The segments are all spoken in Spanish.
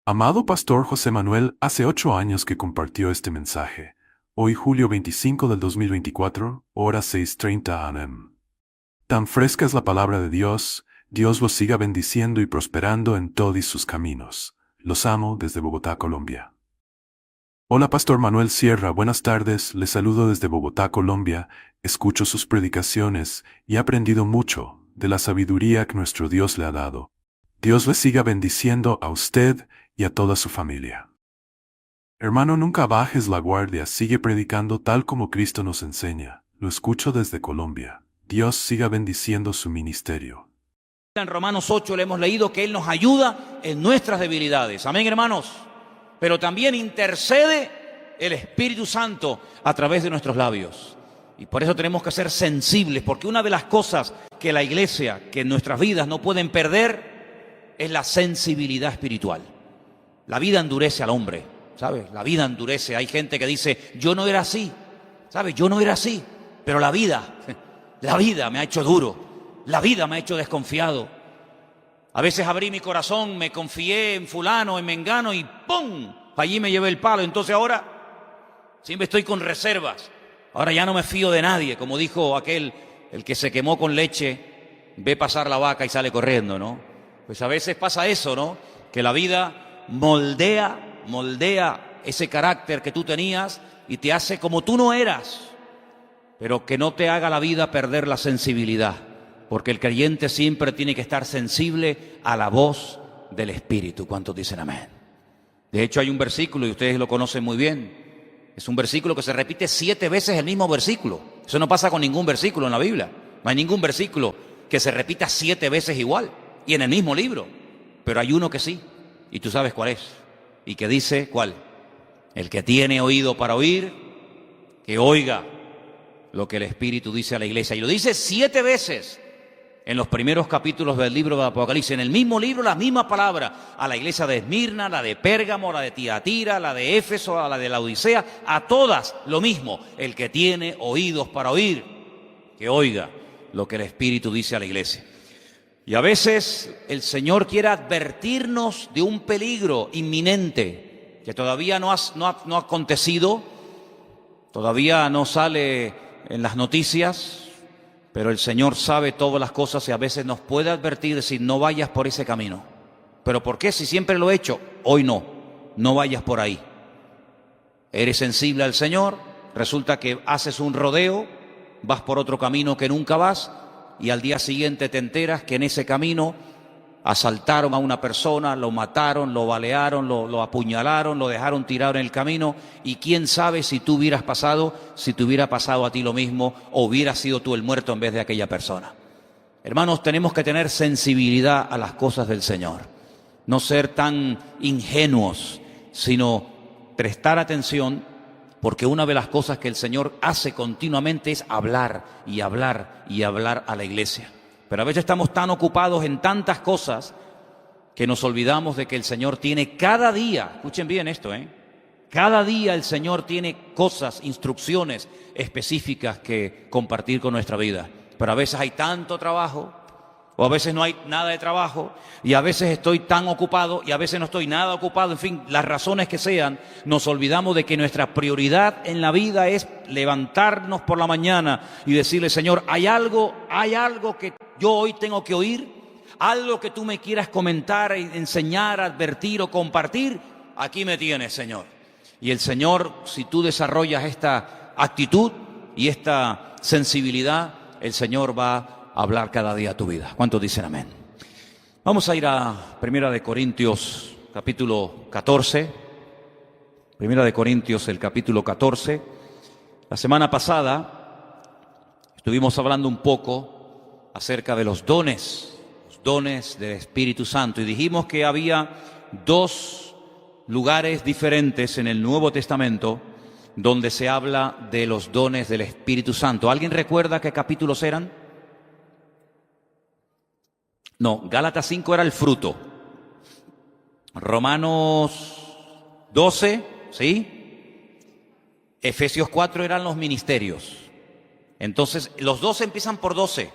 Amado Pastor José Manuel, hace 8 años que compartió este mensaje. Hoy julio 25 del 2024, hora 6:30 am. Tan fresca es la palabra de Dios, Dios los siga bendiciendo y prosperando en todos sus caminos. Los amo desde Bogotá, Colombia. Hola Pastor Manuel Sierra, buenas tardes, les saludo desde Bogotá, Colombia, escucho sus predicaciones y he aprendido mucho de la sabiduría que nuestro Dios le ha dado. Dios le siga bendiciendo a usted y a toda su familia. Hermano, nunca bajes la guardia, sigue predicando tal como Cristo nos enseña. Lo escucho desde Colombia. Dios siga bendiciendo su ministerio. En Romanos 8 le hemos leído que Él nos ayuda en nuestras debilidades. Amén, hermanos. Pero también intercede el Espíritu Santo a través de nuestros labios. Y por eso tenemos que ser sensibles, porque una de las cosas que la iglesia, que en nuestras vidas no pueden perder, es la sensibilidad espiritual. La vida endurece al hombre, ¿sabes? La vida endurece. Hay gente que dice, yo no era así, ¿sabes? Yo no era así, pero la vida me ha hecho duro, la vida me ha hecho desconfiado. A veces abrí mi corazón, me confié en fulano, en mengano y ¡pum! Allí me llevé el palo. Entonces ahora siempre estoy con reservas. Ahora ya no me fío de nadie, como dijo aquel, el que se quemó con leche, ve pasar la vaca y sale corriendo, ¿no? Pues a veces pasa eso, ¿no? Que la vida moldea ese carácter que tú tenías y te hace como tú no eras, pero que no te haga la vida perder la sensibilidad, porque el creyente siempre tiene que estar sensible a la voz del Espíritu. ¿Cuántos dicen amén? De hecho hay un versículo y ustedes lo conocen muy bien, es un versículo que se repite 7 veces el mismo versículo. Eso no pasa con ningún versículo en la Biblia, no hay ningún versículo que se repita 7 veces igual y en el mismo libro, pero hay uno que sí. Y tú sabes cuál es. Y que dice, ¿cuál? El que tiene oído para oír, que oiga lo que el Espíritu dice a la iglesia. Y lo dice 7 veces en los primeros capítulos del libro de Apocalipsis. En el mismo libro, la misma palabra. A la iglesia de Esmirna, la de Pérgamo, la de Tiatira, la de Éfeso, a la de Laodicea. A todas lo mismo. El que tiene oídos para oír, que oiga lo que el Espíritu dice a la iglesia. Y a veces el Señor quiere advertirnos de un peligro inminente que todavía no ha acontecido, todavía no sale en las noticias, pero el Señor sabe todas las cosas y a veces nos puede advertir, decir, no vayas por ese camino. ¿Pero por qué? Si siempre lo he hecho, hoy no vayas por ahí. Eres sensible al Señor, resulta que haces un rodeo, vas por otro camino que nunca vas, y al día siguiente te enteras que en ese camino asaltaron a una persona, lo mataron, lo balearon, lo apuñalaron, lo dejaron tirado en el camino, y quién sabe si tú hubieras pasado, si te hubiera pasado a ti lo mismo, o hubieras sido tú el muerto en vez de aquella persona. Hermanos, tenemos que tener sensibilidad a las cosas del Señor, no ser tan ingenuos, sino prestar atención, porque una de las cosas que el Señor hace continuamente es hablar y hablar y hablar a la iglesia. Pero a veces estamos tan ocupados en tantas cosas que nos olvidamos de que el Señor tiene cada día, escuchen bien esto, cada día el Señor tiene cosas, instrucciones específicas que compartir con nuestra vida. Pero a veces hay tanto trabajo, o a veces no hay nada de trabajo, y a veces estoy tan ocupado, y a veces no estoy nada ocupado. En fin, las razones que sean, nos olvidamos de que nuestra prioridad en la vida es levantarnos por la mañana y decirle, Señor, hay algo que yo hoy tengo que oír, algo que tú me quieras comentar, enseñar, advertir o compartir. Aquí me tienes, Señor. Y el Señor, si tú desarrollas esta actitud y esta sensibilidad, el Señor va hablar cada día a tu vida. ¿Cuántos dicen amén? Vamos a ir a 1 Corintios capítulo 14. 1 Corintios el capítulo 14. La semana pasada estuvimos hablando un poco acerca de los dones del Espíritu Santo, y dijimos que había 2 lugares diferentes en el Nuevo Testamento donde se habla de los dones del Espíritu Santo. ¿Alguien recuerda qué capítulos eran? No, Gálatas 5 era el fruto. Romanos 12, ¿sí? Efesios 4 eran los ministerios. Entonces, los 12 empiezan por 12.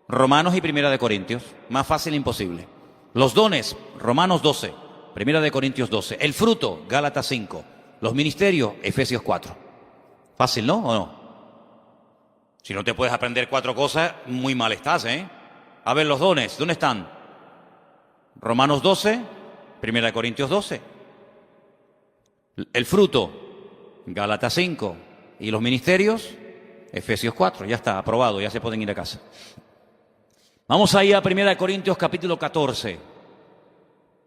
Romanos y 1 Corintios. Más fácil imposible. Los dones, Romanos 12. Primera de Corintios 12. El fruto, Gálatas 5. Los ministerios, Efesios 4. Fácil, ¿no? ¿O no? Si no te puedes aprender 4 cosas, muy mal estás, ¿eh? A ver, los dones, ¿dónde están? Romanos 12, Primera de Corintios 12. El fruto, Gálatas 5. Y los ministerios, Efesios 4. Ya está, aprobado, ya se pueden ir a casa. Vamos ahí a Primera de Corintios capítulo 14.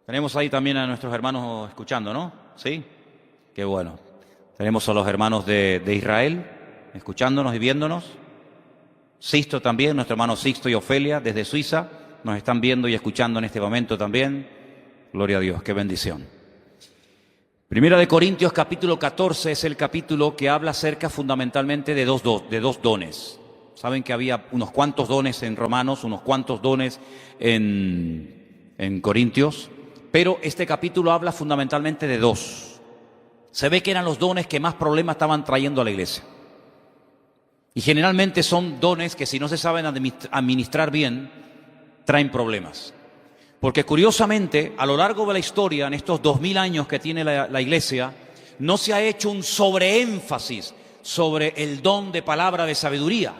Tenemos ahí también a nuestros hermanos escuchando, ¿no? ¿Sí? Qué bueno. Tenemos a los hermanos de Israel escuchándonos y viéndonos. Sixto también, nuestro hermano Sixto y Ofelia desde Suiza nos están viendo y escuchando en este momento también. Gloria a Dios, qué bendición. Primera de Corintios capítulo 14 es el capítulo que habla acerca fundamentalmente de dos dones. Saben que había unos cuantos dones en Romanos, unos cuantos dones en Corintios, pero este capítulo habla fundamentalmente de 2. Se ve que eran los dones que más problemas estaban trayendo a la iglesia. Y generalmente son dones que si no se saben administrar bien, traen problemas. Porque curiosamente, a lo largo de la historia, en estos 2000 años que tiene la iglesia, no se ha hecho un sobreénfasis sobre el don de palabra de sabiduría.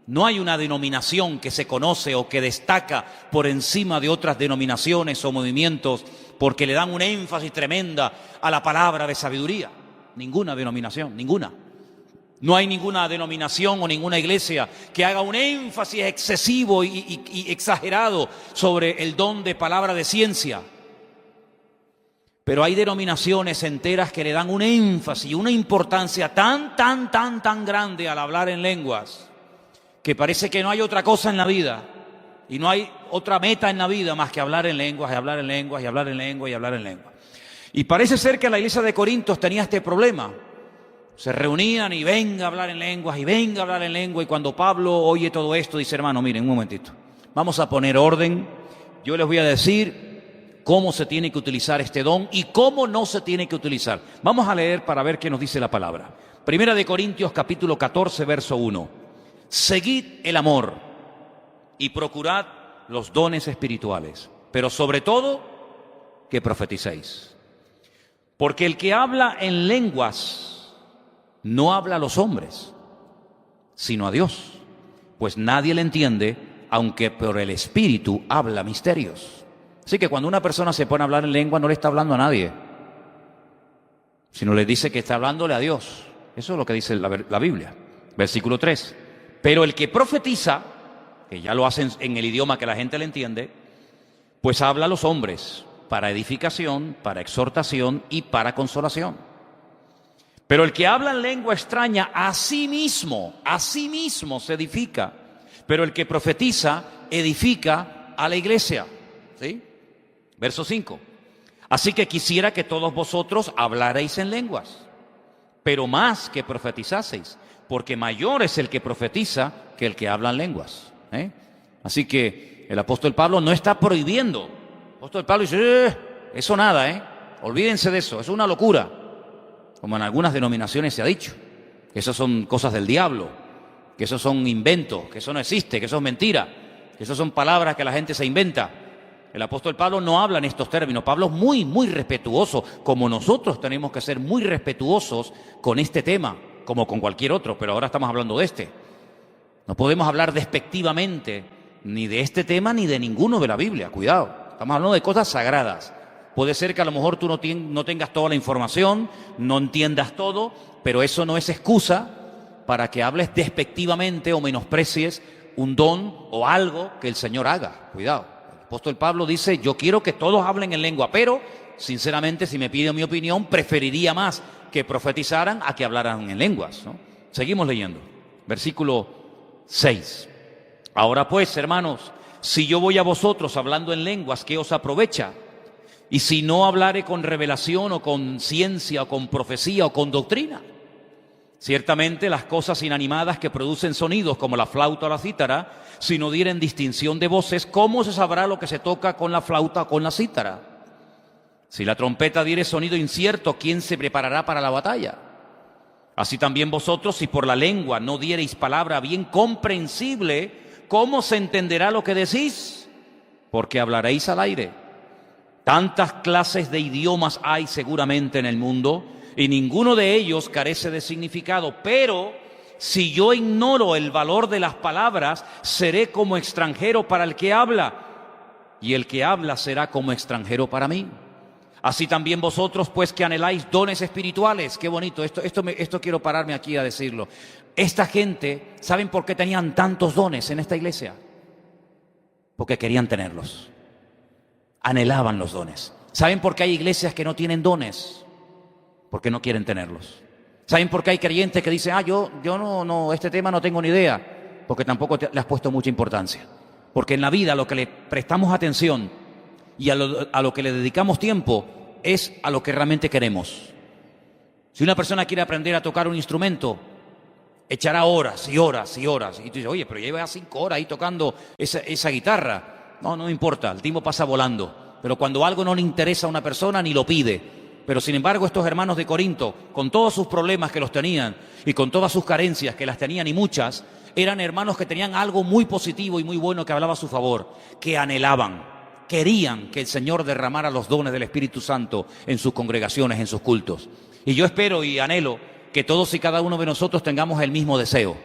No hay una denominación que se conoce o que destaca por encima de otras denominaciones o movimientos porque le dan un énfasis tremenda a la palabra de sabiduría. Ninguna denominación, ninguna. No hay ninguna denominación o ninguna iglesia que haga un énfasis excesivo y exagerado sobre el don de palabra de ciencia. Pero hay denominaciones enteras que le dan un énfasis y una importancia tan grande al hablar en lenguas, que parece que no hay otra cosa en la vida y no hay otra meta en la vida más que hablar en lenguas y hablar en lenguas y hablar en lenguas y hablar en lenguas. Y parece ser que la iglesia de Corintios tenía este problema. Se reunían y venga a hablar en lenguas y venga a hablar en lengua, y cuando Pablo oye todo esto dice: hermano, miren, un momentito, vamos a poner orden. Yo les voy a decir cómo se tiene que utilizar este don y cómo no se tiene que utilizar. Vamos a leer para ver qué nos dice la palabra. Primera de Corintios capítulo 14 verso 1. Seguid el amor y procurad los dones espirituales, pero sobre todo que profeticéis. Porque el que habla en lenguas no habla a los hombres, sino a Dios, pues nadie le entiende, aunque por el Espíritu habla misterios. Así que cuando una persona se pone a hablar en lengua, no le está hablando a nadie, sino le dice que está hablándole a Dios. Eso es lo que dice la Biblia. Versículo 3. Pero el que profetiza, que ya lo hacen en el idioma que la gente le entiende, pues habla a los hombres para edificación, para exhortación y para consolación. Pero el que habla en lengua extraña a sí mismo se edifica. Pero el que profetiza edifica a la iglesia. ¿Sí? Verso 5. Así que quisiera que todos vosotros hablarais en lenguas, pero más que profetizaseis, porque mayor es el que profetiza que el que habla en lenguas. Así que el apóstol Pablo no está prohibiendo. El apóstol Pablo dice: eso nada, olvídense de eso, es una locura. Como en algunas denominaciones se ha dicho, que eso son cosas del diablo, que eso son inventos, que eso no existe, que eso es mentira, que eso son palabras que la gente se inventa. El apóstol Pablo no habla en estos términos. Pablo es muy respetuoso, como nosotros tenemos que ser muy respetuosos con este tema, como con cualquier otro, pero ahora estamos hablando de este. No podemos hablar despectivamente ni de este tema ni de ninguno de la Biblia, cuidado, estamos hablando de cosas sagradas. Puede ser que a lo mejor tú no tengas toda la información, no entiendas todo, pero eso no es excusa para que hables despectivamente o menosprecies un don o algo que el Señor haga. Cuidado. El apóstol Pablo dice: yo quiero que todos hablen en lengua, pero sinceramente, si me piden mi opinión, preferiría más que profetizaran a que hablaran en lenguas, ¿no? Seguimos leyendo. Versículo 6. Ahora pues, hermanos, si yo voy a vosotros hablando en lenguas, ¿qué os aprovecha? Y si no hablare con revelación o con ciencia o con profecía o con doctrina. Ciertamente las cosas inanimadas que producen sonidos como la flauta o la cítara, si no dieren distinción de voces, ¿cómo se sabrá lo que se toca con la flauta o con la cítara? Si la trompeta diere sonido incierto, ¿quién se preparará para la batalla? Así también vosotros, si por la lengua no diereis palabra bien comprensible, ¿cómo se entenderá lo que decís? Porque hablaréis al aire. Tantas clases de idiomas hay seguramente en el mundo y ninguno de ellos carece de significado, pero si yo ignoro el valor de las palabras, seré como extranjero para el que habla, y el que habla será como extranjero para mí. Así también vosotros, pues, que anheláis dones espirituales. Qué bonito, esto quiero pararme aquí a decirlo. Esta gente, ¿saben por qué tenían tantos dones en esta iglesia? Porque querían tenerlos. Anhelaban los dones. ¿Saben por qué hay iglesias que no tienen dones? Porque no quieren tenerlos. ¿Saben por qué hay creyentes que dicen, yo no, este tema no tengo ni idea? Porque tampoco le has puesto mucha importancia. Porque en la vida lo que le prestamos atención y a lo que le dedicamos tiempo es a lo que realmente queremos. Si una persona quiere aprender a tocar un instrumento, echará horas y horas y horas. Y tú dices, oye, pero lleva 5 horas ahí tocando esa guitarra. No importa, el tiempo pasa volando. Pero cuando algo no le interesa a una persona, ni lo pide. Pero sin embargo, estos hermanos de Corinto, con todos sus problemas que los tenían y con todas sus carencias que las tenían y muchas, eran hermanos que tenían algo muy positivo y muy bueno que hablaba a su favor, que anhelaban, querían que el Señor derramara los dones del Espíritu Santo en sus congregaciones, en sus cultos. Y yo espero y anhelo que todos y cada uno de nosotros tengamos el mismo deseo.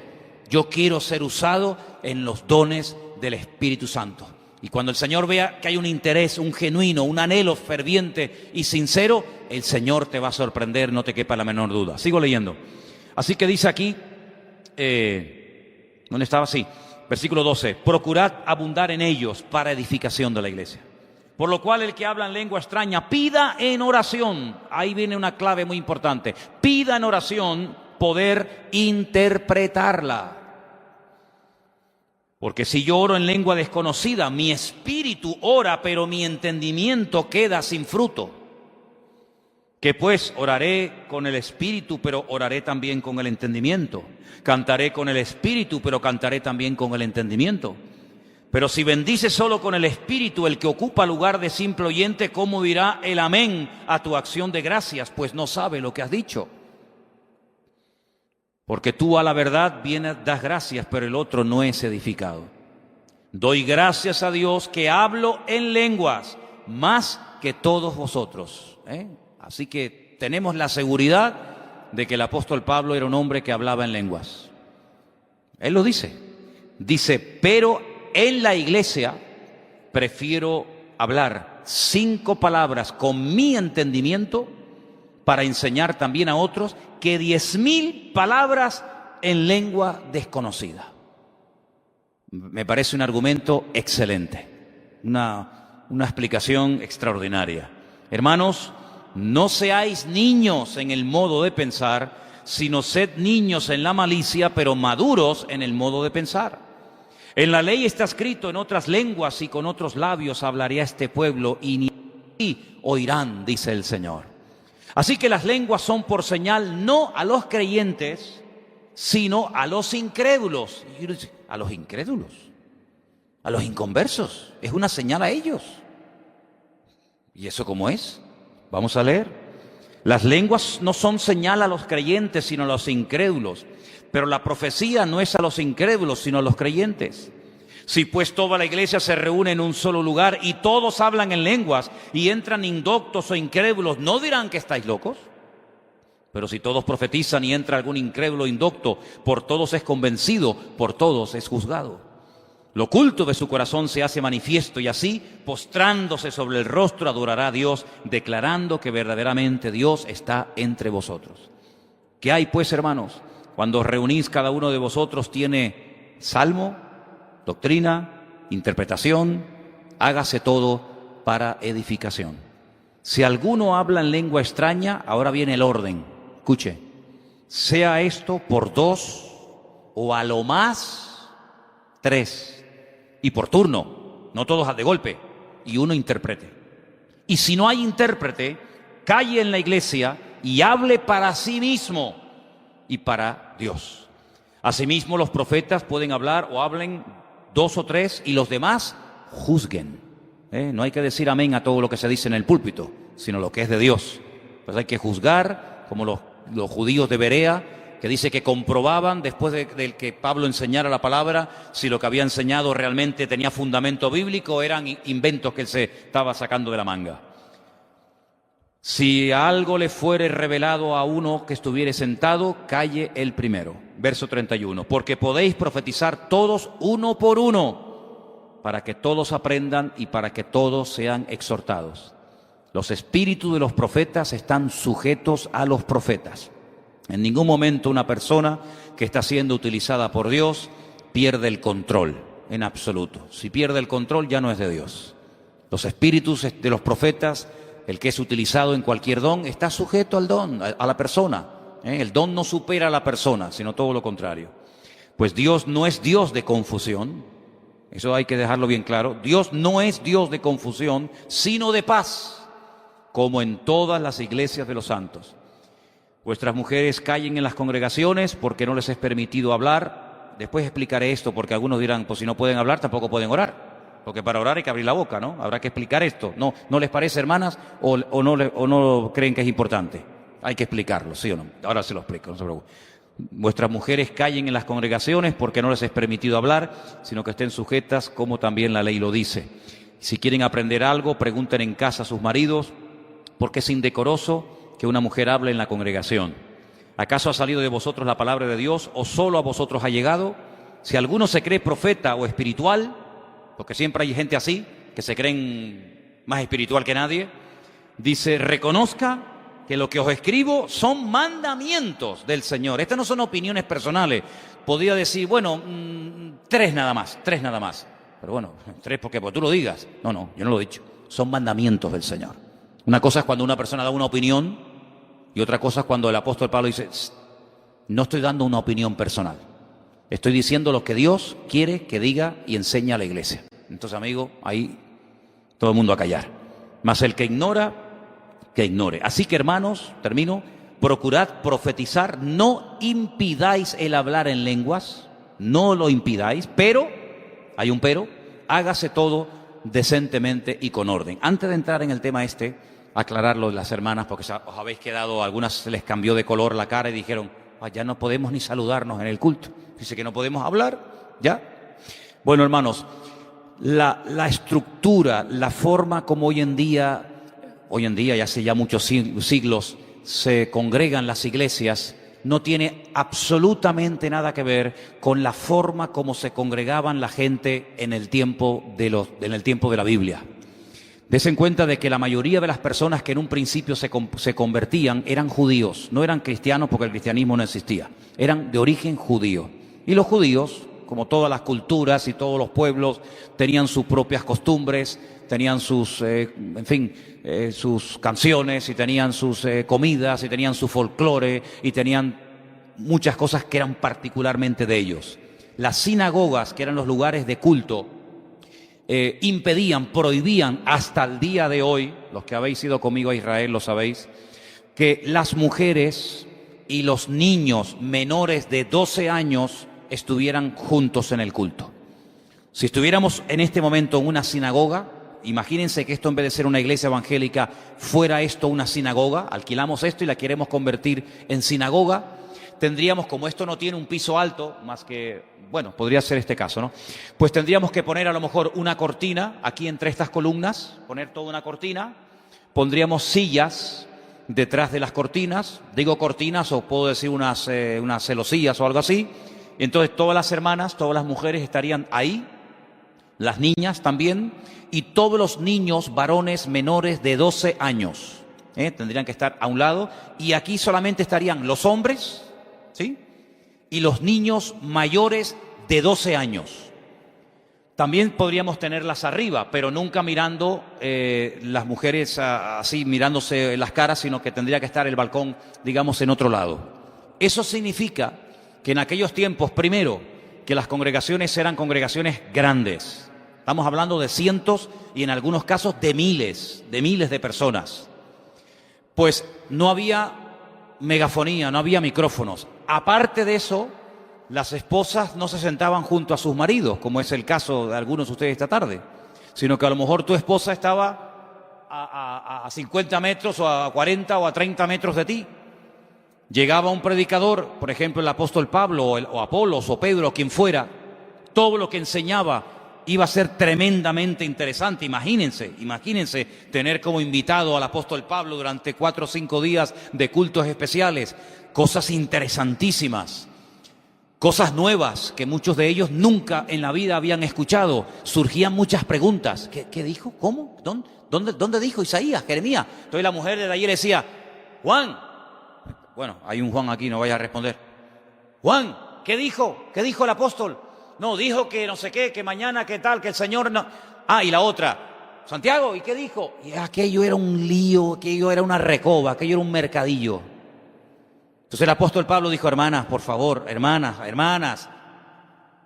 Yo quiero ser usado en los dones del Espíritu Santo. Y cuando el Señor vea que hay un interés, un genuino, un anhelo ferviente y sincero, el Señor te va a sorprender, no te quepa la menor duda. Sigo leyendo. Así que dice aquí, ¿dónde estaba? Sí, versículo 12. Procurad abundar en ellos para edificación de la iglesia. Por lo cual el que habla en lengua extraña, pida en oración. Ahí viene una clave muy importante. Pida en oración poder interpretarla. Porque si yo oro en lengua desconocida, mi espíritu ora, pero mi entendimiento queda sin fruto. Que pues oraré con el espíritu, pero oraré también con el entendimiento. Cantaré con el espíritu, pero cantaré también con el entendimiento. Pero si bendice solo con el espíritu el que ocupa lugar de simple oyente, ¿cómo dirá el amén a tu acción de gracias? Pues no sabe lo que has dicho. Porque tú a la verdad vienes, das gracias, pero el otro no es edificado. Doy gracias a Dios que hablo en lenguas más que todos vosotros. Así que tenemos la seguridad de que el apóstol Pablo era un hombre que hablaba en lenguas. Él lo dice. Dice, pero en la iglesia prefiero hablar 5 palabras con mi entendimiento para enseñar también a otros que 10,000 palabras en lengua desconocida. Me parece un argumento excelente, una explicación extraordinaria. Hermanos, no seáis niños en el modo de pensar, sino sed niños en la malicia, pero maduros en el modo de pensar. En la ley está escrito, en otras lenguas y con otros labios hablaré a este pueblo y ni oirán, dice el Señor. Así que las lenguas son por señal no a los creyentes, sino a los incrédulos. ¿A los incrédulos? ¿A los inconversos? Es una señal a ellos. ¿Y eso cómo es? Vamos a leer. Las lenguas no son señal a los creyentes, sino a los incrédulos. Pero la profecía no es a los incrédulos, sino a los creyentes. Si pues toda la iglesia se reúne en un solo lugar y todos hablan en lenguas y entran indoctos o incrédulos, ¿no dirán que estáis locos? Pero si todos profetizan y entra algún incrédulo o indocto, por todos es convencido, por todos es juzgado. Lo oculto de su corazón se hace manifiesto y así, postrándose sobre el rostro, adorará a Dios, declarando que verdaderamente Dios está entre vosotros. ¿Qué hay pues, hermanos? Cuando os reunís, cada uno de vosotros tiene salmo, doctrina, interpretación, hágase todo para edificación. Si alguno habla en lengua extraña, ahora viene el orden. Escuche, sea esto por 2 o a lo más 3. Y por turno, no todos de golpe, y uno interprete. Y si no hay intérprete, calle en la iglesia y hable para sí mismo y para Dios. Asimismo, los profetas pueden hablar o hablen 2 o 3 y los demás juzguen. No hay que decir amén a todo lo que se dice en el púlpito, sino lo que es de Dios. Pues hay que juzgar, como los judíos de Berea, que dice que comprobaban después de que Pablo enseñara la palabra si lo que había enseñado realmente tenía fundamento bíblico o eran inventos que él se estaba sacando de la manga. Si algo le fuere revelado a uno que estuviere sentado, calle el primero. Verso 31. Porque podéis profetizar todos uno por uno, para que todos aprendan y para que todos sean exhortados. Los espíritus de los profetas están sujetos a los profetas. En ningún momento una persona que está siendo utilizada por Dios pierde el control, en absoluto. Si pierde el control ya no es de Dios. Los espíritus de los profetas, el que es utilizado en cualquier don, está sujeto al don, a la persona. El don no supera a la persona, sino todo lo contrario. Pues Dios no es Dios de confusión, eso hay que dejarlo bien claro. Dios no es Dios de confusión, sino de paz, como en todas las iglesias de los santos. Vuestras mujeres callen en las congregaciones porque no les es permitido hablar. Después explicaré esto porque algunos dirán, pues si no pueden hablar tampoco pueden orar. Porque para orar hay que abrir la boca, ¿no? Habrá que explicar esto. ¿No les parece, hermanas? ¿O no creen que es importante? Hay que explicarlo, ¿sí o no? Ahora se lo explico, no se preocupen. Vuestras mujeres callen en las congregaciones porque no les es permitido hablar, sino que estén sujetas como también la ley lo dice. Si quieren aprender algo, pregunten en casa a sus maridos, porque es indecoroso que una mujer hable en la congregación. ¿Acaso ha salido de vosotros la palabra de Dios o solo a vosotros ha llegado? Si alguno se cree profeta o espiritual, porque siempre hay gente así, que se creen más espiritual que nadie, dice, reconozca que lo que os escribo son mandamientos del Señor. Estas no son opiniones personales. Podría decir, bueno, 3 nada más. Pero bueno, 3 porque tú lo digas. No, yo no lo he dicho. Son mandamientos del Señor. Una cosa es cuando una persona da una opinión y otra cosa es cuando el apóstol Pablo dice, no estoy dando una opinión personal. Estoy diciendo lo que Dios quiere que diga y enseña a la iglesia. Entonces, amigo, ahí todo el mundo a callar. Mas el que ignora, que ignore. Así que, hermanos, termino, procurad profetizar, no impidáis el hablar en lenguas, no lo impidáis, pero, hay un pero, hágase todo decentemente y con orden. Antes de entrar en el tema aclararlo de las hermanas, porque os habéis quedado, a algunas se les cambió de color la cara y dijeron, ya no podemos ni saludarnos en el culto. Dice que no podemos hablar, ¿ya? Bueno, hermanos, la estructura, la forma como hoy en día y hace ya muchos siglos, se congregan las iglesias, no tiene absolutamente nada que ver con la forma como se congregaban la gente en el tiempo de la Biblia. Desen cuenta de que la mayoría de las personas que en un principio se convertían eran judíos, no eran cristianos porque el cristianismo no existía, eran de origen judío. Y los judíos, como todas las culturas y todos los pueblos, tenían sus propias costumbres, tenían sus, sus canciones y tenían sus comidas y tenían su folclore y tenían muchas cosas que eran particularmente de ellos. Las sinagogas, que eran los lugares de culto, prohibían hasta el día de hoy, los que habéis ido conmigo a Israel lo sabéis, que las mujeres y los niños menores de 12 años estuvieran juntos en el culto. Si estuviéramos en este momento en una sinagoga, imagínense que esto en vez de ser una iglesia evangélica fuera esto una sinagoga, alquilamos esto y la queremos convertir en sinagoga, tendríamos, como esto no tiene un piso alto, más que, bueno, podría ser este caso, ¿no? Pues tendríamos que poner a lo mejor una cortina aquí entre estas columnas, poner toda una cortina, pondríamos sillas detrás de las cortinas, digo cortinas o puedo decir unas celosías o algo así, y entonces todas las hermanas, todas las mujeres estarían ahí, las niñas también, y todos los niños varones menores de 12 años, tendrían que estar a un lado, y aquí solamente estarían los hombres, ¿sí? Y los niños mayores de 12 años. También podríamos tenerlas arriba, pero nunca mirando las mujeres así, mirándose las caras, sino que tendría que estar el balcón, digamos, en otro lado. Eso significa que en aquellos tiempos, primero, que las congregaciones eran congregaciones grandes. Estamos hablando de cientos y en algunos casos de miles de personas. Pues no había megafonía, no había micrófonos. Aparte de eso, las esposas no se sentaban junto a sus maridos, como es el caso de algunos de ustedes esta tarde, sino que a lo mejor tu esposa estaba a 50 metros o a 40 o a 30 metros de ti. Llegaba un predicador, por ejemplo el apóstol Pablo o Apolos o Pedro, quien fuera, todo lo que enseñaba iba a ser tremendamente interesante. Imagínense tener como invitado al apóstol Pablo durante 4 o 5 días de cultos especiales. Cosas interesantísimas, cosas nuevas que muchos de ellos nunca en la vida habían escuchado. Surgían muchas preguntas. ¿Qué dijo? ¿Cómo? ¿Dónde dijo Isaías, Jeremías? Entonces la mujer de allí le decía, Juan, bueno, hay un Juan aquí, no vaya a responder. Juan, ¿qué dijo? ¿Qué dijo el apóstol? No, dijo que no sé qué, que mañana, que tal, que el Señor no... Ah, y la otra, Santiago, ¿y qué dijo? Y aquello era un lío, aquello era una recoba, aquello era un mercadillo. Entonces el apóstol Pablo dijo, hermanas, por favor, hermanas.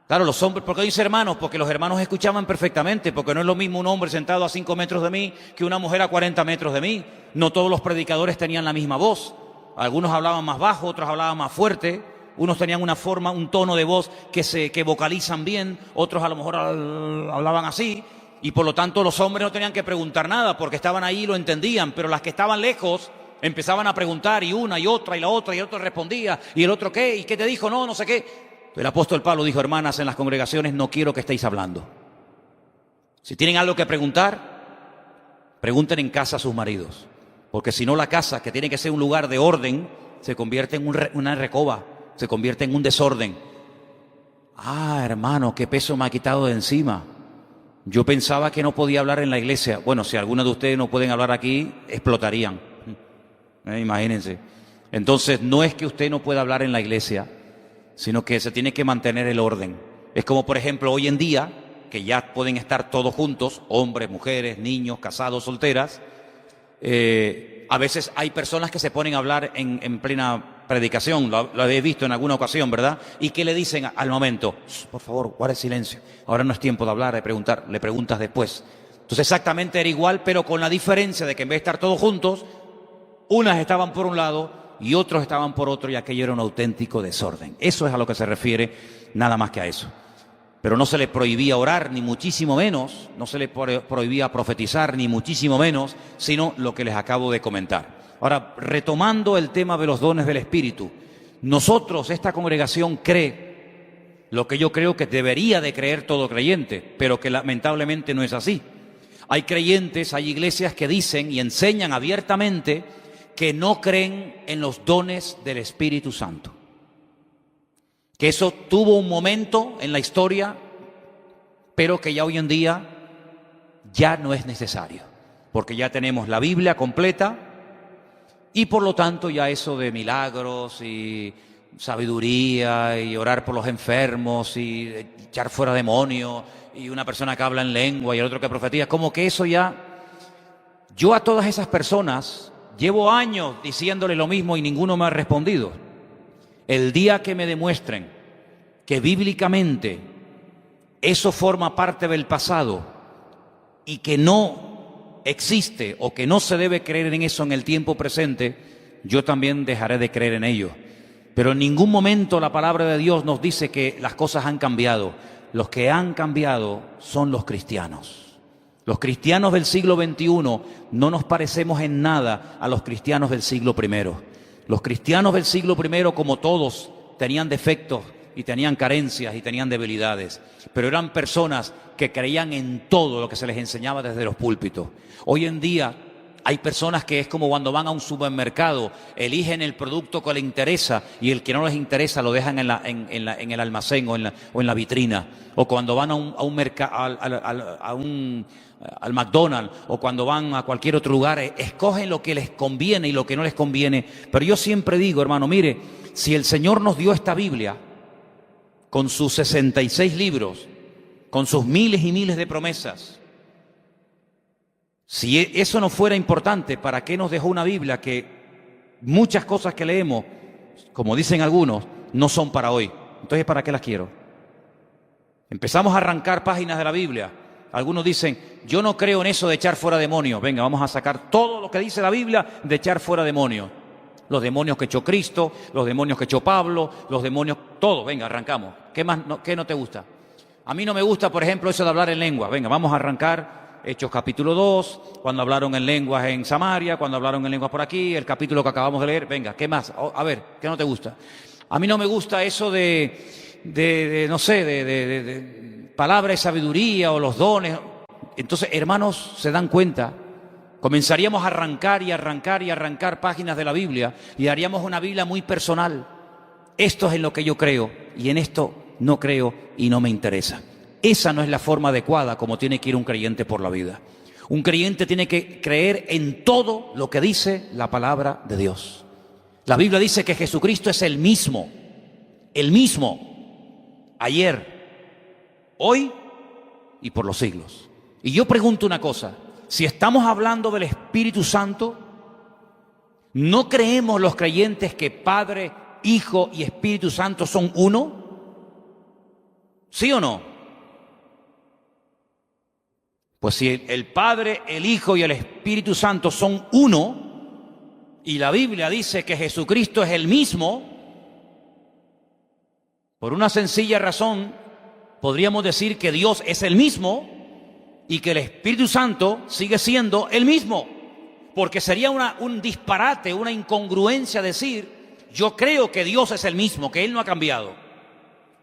Claro, los hombres, ¿por qué dice hermanos? Porque los hermanos escuchaban perfectamente, porque no es lo mismo un hombre sentado a 5 metros de mí que una mujer a 40 metros de mí. No todos los predicadores tenían la misma voz. Algunos hablaban más bajo, otros hablaban más fuerte. Unos tenían una forma, un tono de voz que vocalizan bien, otros a lo mejor hablaban así, y por lo tanto los hombres no tenían que preguntar nada porque estaban ahí y lo entendían, pero las que estaban lejos empezaban a preguntar, y una y otra y la otra, y el otro respondía, y el otro ¿qué? ¿Y qué te dijo? No sé qué. El apóstol Pablo dijo, hermanas, en las congregaciones no quiero que estéis hablando. Si tienen algo que preguntar, pregunten en casa a sus maridos, porque si no la casa, que tiene que ser un lugar de orden, se convierte en una recoba. Se convierte en un desorden. Ah, hermano, qué peso me ha quitado de encima. Yo pensaba que no podía hablar en la iglesia. Bueno, si algunos de ustedes no pueden hablar aquí, explotarían. Imagínense. Entonces, no es que usted no pueda hablar en la iglesia, sino que se tiene que mantener el orden. Es como, por ejemplo, hoy en día, que ya pueden estar todos juntos, hombres, mujeres, niños, casados, solteras. A veces hay personas que se ponen a hablar en plena predicación, lo habéis visto en alguna ocasión, ¿verdad? Y que le dicen al momento, por favor, guarde silencio, ahora no es tiempo de hablar, de preguntar, le preguntas después. Entonces exactamente era igual, pero con la diferencia de que en vez de estar todos juntos, unas estaban por un lado y otros estaban por otro, y aquello era un auténtico desorden. Eso es a lo que se refiere, nada más que a eso. Pero no se le prohibía orar, ni muchísimo menos, no se le prohibía profetizar, ni muchísimo menos, sino lo que les acabo de comentar. Ahora, retomando el tema de los dones del Espíritu, nosotros, esta congregación cree lo que yo creo que debería de creer todo creyente, pero que lamentablemente no es así. Hay creyentes, hay iglesias que dicen y enseñan abiertamente que no creen en los dones del Espíritu Santo. Que eso tuvo un momento en la historia, pero que ya hoy en día ya no es necesario, porque ya tenemos la Biblia completa. Y por lo tanto ya eso de milagros y sabiduría y orar por los enfermos y echar fuera demonios y una persona que habla en lengua y el otro que profetiza, como que eso ya... Yo a todas esas personas llevo años diciéndole lo mismo y ninguno me ha respondido. El día que me demuestren que bíblicamente eso forma parte del pasado y que no existe o que no se debe creer en eso en el tiempo presente, yo también dejaré de creer en ello. Pero en ningún momento la palabra de Dios nos dice que las cosas han cambiado. Los que han cambiado son los cristianos. Los cristianos del siglo XXI no nos parecemos en nada a los cristianos del siglo I. Los cristianos del siglo I, como todos, tenían defectos y tenían carencias y tenían debilidades, pero eran personas que creían en todo lo que se les enseñaba desde los púlpitos. Hoy en día hay personas que es como cuando van a un supermercado, eligen el producto que les interesa y el que no les interesa lo dejan en el almacén o en la vitrina. O cuando van al McDonald's o cuando van a cualquier otro lugar, escogen lo que les conviene y lo que no les conviene. Pero yo siempre digo, hermano, mire, si el Señor nos dio esta Biblia con sus 66 libros, con sus miles y miles de promesas, si eso no fuera importante, ¿para qué nos dejó una Biblia que muchas cosas que leemos, como dicen algunos, no son para hoy? Entonces, ¿para qué las quiero? Empezamos a arrancar páginas de la Biblia. Algunos dicen, yo no creo en eso de echar fuera demonios. Venga, vamos a sacar todo lo que dice la Biblia de echar fuera demonios. Los demonios que echó Cristo, los demonios que echó Pablo, los demonios, todo. Venga, arrancamos. ¿Qué más? ¿Qué no te gusta? A mí no me gusta, por ejemplo, eso de hablar en lengua. Venga, vamos a arrancar Hechos capítulo 2, cuando hablaron en lenguas en Samaria, cuando hablaron en lenguas por aquí, el capítulo que acabamos de leer. Venga, ¿qué más? A ver, ¿qué no te gusta? A mí no me gusta eso de palabra de sabiduría o los dones. Entonces, hermanos, se dan cuenta, comenzaríamos a arrancar y arrancar y arrancar páginas de la Biblia y haríamos una Biblia muy personal. Esto es en lo que yo creo y en esto no creo y no me interesa. Esa no es la forma adecuada como tiene que ir un creyente por la vida. Un creyente tiene que creer en todo lo que dice la palabra de Dios. La Biblia dice que Jesucristo es el mismo, ayer, hoy y por los siglos. Y yo pregunto una cosa, si estamos hablando del Espíritu Santo, ¿no creemos los creyentes que Padre, Hijo y Espíritu Santo son uno? ¿Sí o no? Pues si el Padre, el Hijo y el Espíritu Santo son uno, y la Biblia dice que Jesucristo es el mismo, por una sencilla razón, podríamos decir que Dios es el mismo y que el Espíritu Santo sigue siendo el mismo. Porque sería un disparate, una incongruencia decir, yo creo que Dios es el mismo, que Él no ha cambiado,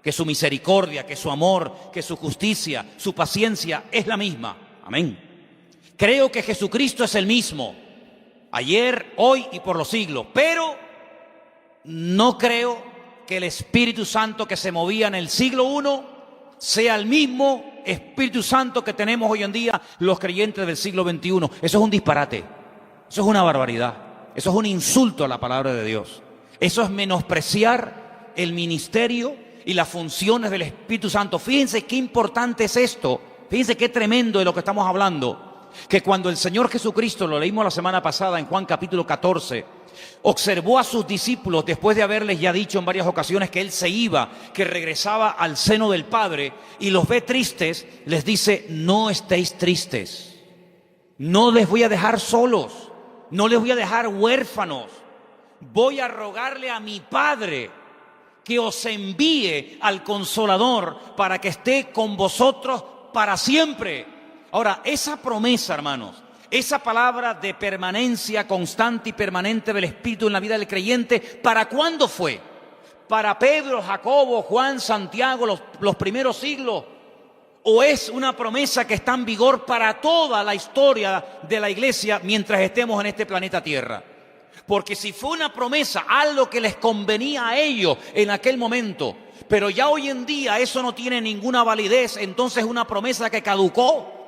que su misericordia, que su amor, que su justicia, su paciencia es la misma. Amén. Creo que Jesucristo es el mismo, ayer, hoy y por los siglos, pero no creo que el Espíritu Santo que se movía en el siglo I sea el mismo Espíritu Santo que tenemos hoy en día los creyentes del siglo XXI. Eso es un disparate, eso es una barbaridad, eso es un insulto a la palabra de Dios. Eso es menospreciar el ministerio y las funciones del Espíritu Santo. Fíjense qué importante es esto, fíjense qué tremendo de lo que estamos hablando, que cuando el Señor Jesucristo, lo leímos la semana pasada en Juan capítulo 14, observó a sus discípulos después de haberles ya dicho en varias ocasiones que Él se iba, que regresaba al seno del Padre, y los ve tristes, les dice, no estéis tristes, no les voy a dejar solos, no les voy a dejar huérfanos, voy a rogarle a mi Padre que os envíe al Consolador para que esté con vosotros para siempre. Ahora, esa promesa, hermanos, esa palabra de permanencia constante y permanente del Espíritu en la vida del creyente, ¿para cuándo fue? ¿Para Pedro, Jacobo, Juan, Santiago, los primeros siglos? ¿O es una promesa que está en vigor para toda la historia de la iglesia mientras estemos en este planeta Tierra? Porque si fue una promesa, algo que les convenía a ellos en aquel momento, pero ya hoy en día eso no tiene ninguna validez, entonces es una promesa que caducó.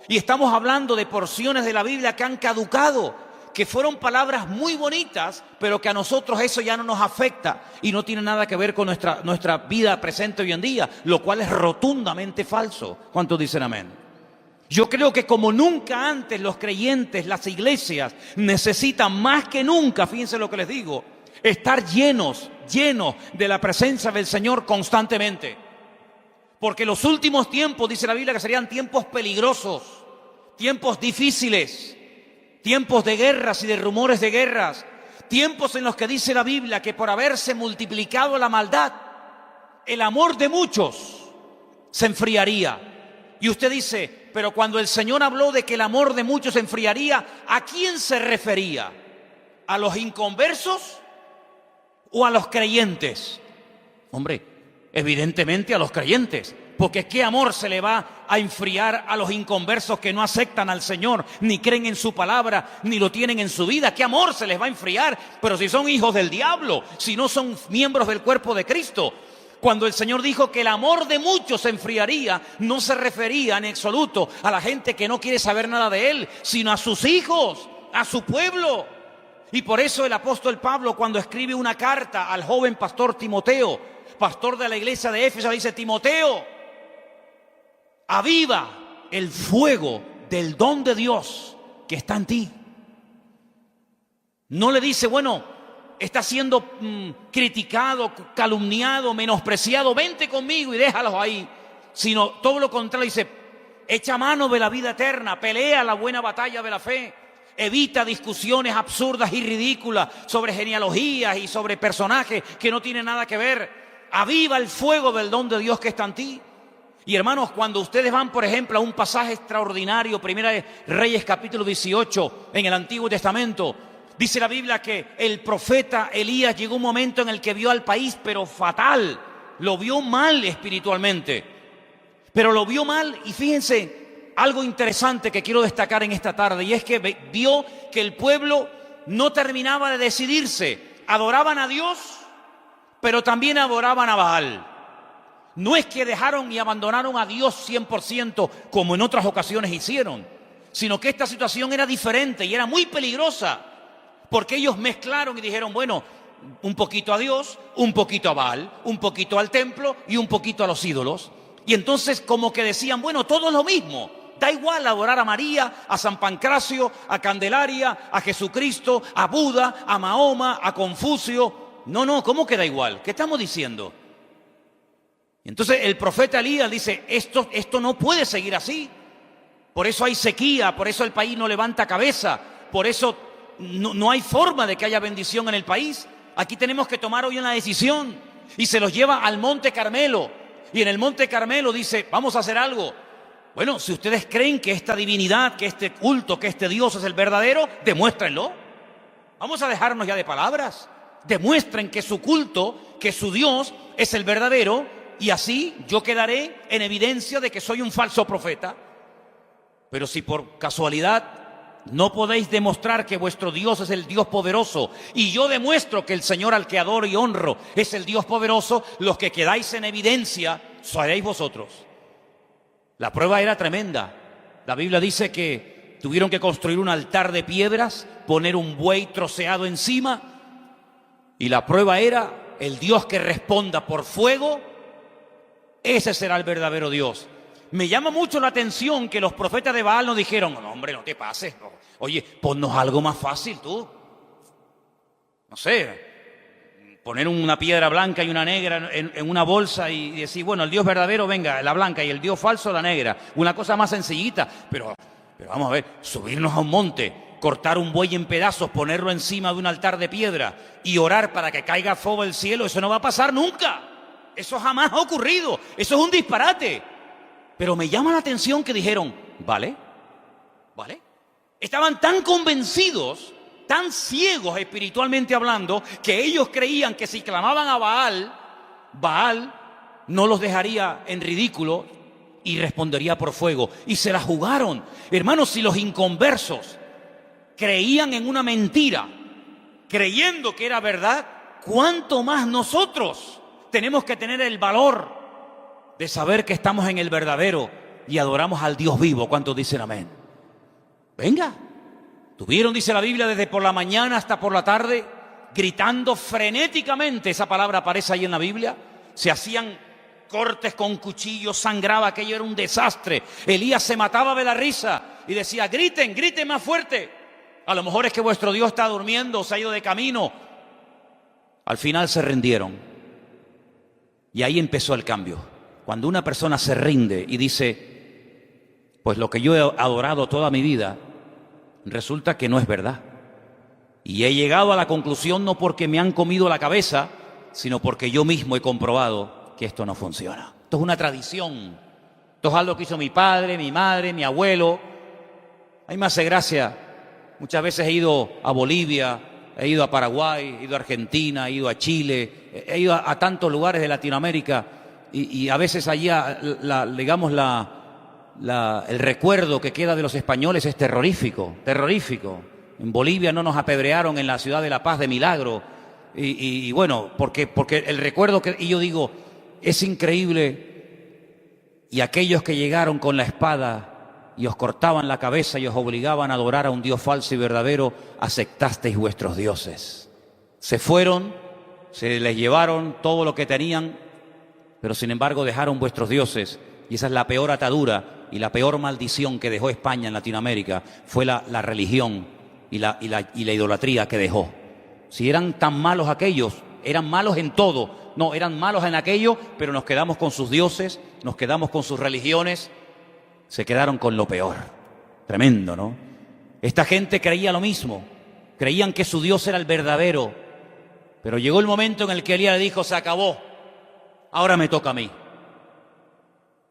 Y estamos hablando de porciones de la Biblia que han caducado, que fueron palabras muy bonitas, pero que a nosotros eso ya no nos afecta y no tiene nada que ver con nuestra vida presente hoy en día, lo cual es rotundamente falso. ¿Cuántos dicen amén? Yo creo que como nunca antes los creyentes, las iglesias, necesitan más que nunca, fíjense lo que les digo, estar llenos de la presencia del Señor constantemente. Porque los últimos tiempos, dice la Biblia, que serían tiempos peligrosos, tiempos difíciles, tiempos de guerras y de rumores de guerras, tiempos en los que dice la Biblia que por haberse multiplicado la maldad, el amor de muchos se enfriaría. Y usted dice, pero cuando el Señor habló de que el amor de muchos se enfriaría, ¿a quién se refería? ¿A los inconversos o a los creyentes? Hombre, evidentemente a los creyentes, porque ¿qué amor se le va a enfriar a los inconversos que no aceptan al Señor, ni creen en su palabra, ni lo tienen en su vida? ¿Qué amor se les va a enfriar? Pero si son hijos del diablo, si no son miembros del cuerpo de Cristo. Cuando el Señor dijo que el amor de muchos se enfriaría, no se refería en absoluto a la gente que no quiere saber nada de Él, sino a sus hijos, a su pueblo. Y por eso el apóstol Pablo, cuando escribe una carta al joven pastor Timoteo, pastor de la iglesia de Éfeso, dice, Timoteo, aviva el fuego del don de Dios que está en ti. No le dice, bueno, está siendo criticado, calumniado, menospreciado, vente conmigo y déjalos ahí. Sino todo lo contrario, dice, echa mano de la vida eterna, pelea la buena batalla de la fe, evita discusiones absurdas y ridículas sobre genealogías y sobre personajes que no tienen nada que ver. Aviva el fuego del don de Dios que está en ti. Y hermanos, cuando ustedes van, por ejemplo, a un pasaje extraordinario, Primera de Reyes capítulo 18, en el Antiguo Testamento, dice la Biblia que el profeta Elías llegó un momento en el que vio al país, pero fatal, lo vio mal espiritualmente. Pero lo vio mal y fíjense, algo interesante que quiero destacar en esta tarde, y es que vio que el pueblo no terminaba de decidirse. Adoraban a Dios, pero también adoraban a Baal. No es que dejaron y abandonaron a Dios 100% como en otras ocasiones hicieron, sino que esta situación era diferente y era muy peligrosa, porque ellos mezclaron y dijeron, bueno, un poquito a Dios, un poquito a Baal, un poquito al templo y un poquito a los ídolos. Y entonces como que decían, bueno, todo es lo mismo. Da igual adorar a María, a San Pancracio, a Candelaria, a Jesucristo, a Buda, a Mahoma, a Confucio. No, ¿cómo que da igual? ¿Qué estamos diciendo? Entonces el profeta Elías dice, esto no puede seguir así. Por eso hay sequía, por eso el país no levanta cabeza, por eso no hay forma de que haya bendición en el país. Aquí tenemos que tomar hoy una decisión. Y se los lleva al Monte Carmelo. Y en el Monte Carmelo dice, vamos a hacer algo. Bueno, si ustedes creen que esta divinidad, que este culto, que este Dios es el verdadero, demuéstrenlo. Vamos a dejarnos ya de palabras. Demuestren que su culto, que su Dios es el verdadero, y así yo quedaré en evidencia de que soy un falso profeta. Pero si por casualidad no podéis demostrar que vuestro Dios es el Dios poderoso, y yo demuestro que el Señor al que adoro y honro es el Dios poderoso, los que quedáis en evidencia seréis vosotros. La prueba era tremenda. La Biblia dice que tuvieron que construir un altar de piedras, poner un buey troceado encima, y la prueba era el Dios que responda por fuego. Ese será el verdadero Dios. Me llama mucho la atención que los profetas de Baal nos dijeron, no, hombre, no te pases. Oye, ponnos algo más fácil tú. No sé, poner una piedra blanca y una negra en una bolsa y decir, bueno, el Dios verdadero, venga, la blanca, y el Dios falso, la negra. Una cosa más sencillita, pero vamos a ver, subirnos a un monte, cortar un buey en pedazos, ponerlo encima de un altar de piedra y orar para que caiga fuego del cielo, eso no va a pasar nunca. Eso jamás ha ocurrido. Eso es un disparate. Pero me llama la atención que dijeron, vale. Estaban tan convencidos, tan ciegos espiritualmente hablando, que ellos creían que si clamaban a Baal no los dejaría en ridículo y respondería por fuego. Y se la jugaron. Hermanos, si los inconversos creían en una mentira, creyendo que era verdad, ¿cuánto más nosotros tenemos que tener el valor de saber que estamos en el verdadero y adoramos al Dios vivo? ¿Cuántos dicen amén? Venga, tuvieron, dice la Biblia, desde por la mañana hasta por la tarde, gritando frenéticamente. Esa palabra aparece ahí en la Biblia. Se hacían cortes con cuchillos, sangraba, aquello era un desastre. Elías se mataba de la risa y decía, griten más fuerte. A lo mejor es que vuestro Dios está durmiendo, se ha ido de camino. Al final se rindieron. Y ahí empezó el cambio. Cuando una persona se rinde y dice, pues lo que yo he adorado toda mi vida, resulta que no es verdad. Y he llegado a la conclusión no porque me han comido la cabeza, sino porque yo mismo he comprobado que esto no funciona. Esto es una tradición. Esto es algo que hizo mi padre, mi madre, mi abuelo. A mí me hace gracia. Muchas veces he ido a Bolivia, he ido a Paraguay, he ido a Argentina, he ido a Chile, he ido a tantos lugares de Latinoamérica. Y a veces allá, el recuerdo que queda de los españoles es terrorífico. En Bolivia no nos apedrearon en la ciudad de La Paz de milagro. Y bueno, porque el recuerdo y yo digo, es increíble. Y aquellos que llegaron con la espada y os cortaban la cabeza y os obligaban a adorar a un Dios falso y verdadero, aceptasteis vuestros dioses. Se fueron, se les llevaron todo lo que tenían, pero sin embargo dejaron vuestros dioses, y esa es la peor atadura y la peor maldición que dejó España en Latinoamérica, fue la religión y la idolatría que dejó. Si eran tan malos aquellos, eran malos en todo, no, eran malos en aquello, pero nos quedamos con sus dioses, nos quedamos con sus religiones, se quedaron con lo peor. Tremendo, ¿no? Esta gente creía lo mismo, creían que su Dios era el verdadero, pero llegó el momento en el que Elías le dijo, se acabó. Ahora me toca a mí.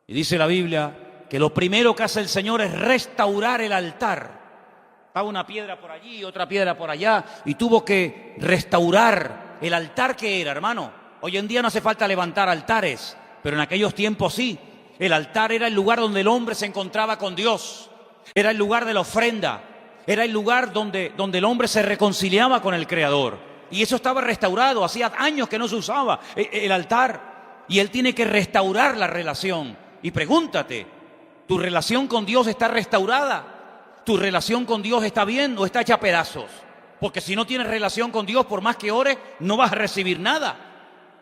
Y dice la Biblia que lo primero que hace el Señor es restaurar el altar. Estaba una piedra por allí, otra piedra por allá, y tuvo que restaurar el altar que era, hermano. Hoy en día no hace falta levantar altares, pero en aquellos tiempos sí. El altar era el lugar donde el hombre se encontraba con Dios. Era el lugar de la ofrenda. Era el lugar donde el hombre se reconciliaba con el Creador. Y eso estaba restaurado. Hacía años que no se usaba el altar. Y Él tiene que restaurar la relación. Y pregúntate, ¿tu relación con Dios está restaurada? ¿Tu relación con Dios está bien o está hecha a pedazos? Porque si no tienes relación con Dios, por más que ores, no vas a recibir nada.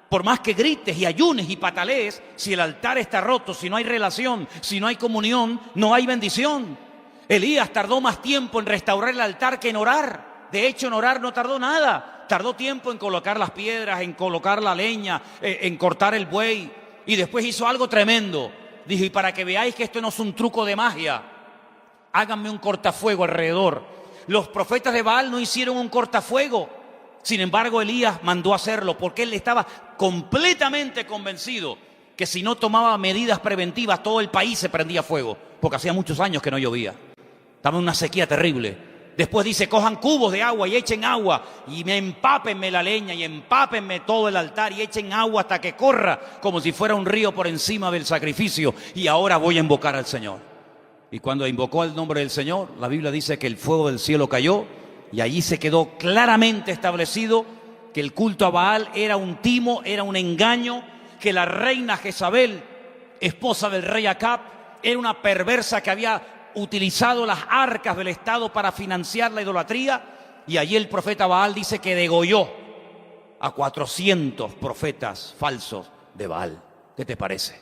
Por más que grites y ayunes y patalees, si el altar está roto, si no hay relación, si no hay comunión, no hay bendición. Elías tardó más tiempo en restaurar el altar que en orar. De hecho, en orar no tardó nada. Tardó tiempo en colocar las piedras, en colocar la leña, en cortar el buey. Y después hizo algo tremendo. Dijo, y para que veáis que esto no es un truco de magia, háganme un cortafuego alrededor. Los profetas de Baal no hicieron un cortafuego. Sin embargo, Elías mandó a hacerlo porque él estaba completamente convencido que si no tomaba medidas preventivas, todo el país se prendía fuego, porque hacía muchos años que no llovía. Estaba en una sequía terrible. Después dice, cojan cubos de agua y echen agua y empápenme la leña y empápenme todo el altar y echen agua hasta que corra como si fuera un río por encima del sacrificio, y ahora voy a invocar al Señor. Y cuando invocó el nombre del Señor, la Biblia dice que el fuego del cielo cayó. Y allí se quedó claramente establecido que el culto a Baal era un timo, era un engaño, que la reina Jezabel, esposa del rey Acab, era una perversa que había utilizado las arcas del Estado para financiar la idolatría. Y allí el profeta Baal dice que degolló a 400 profetas falsos de Baal. ¿Qué te parece?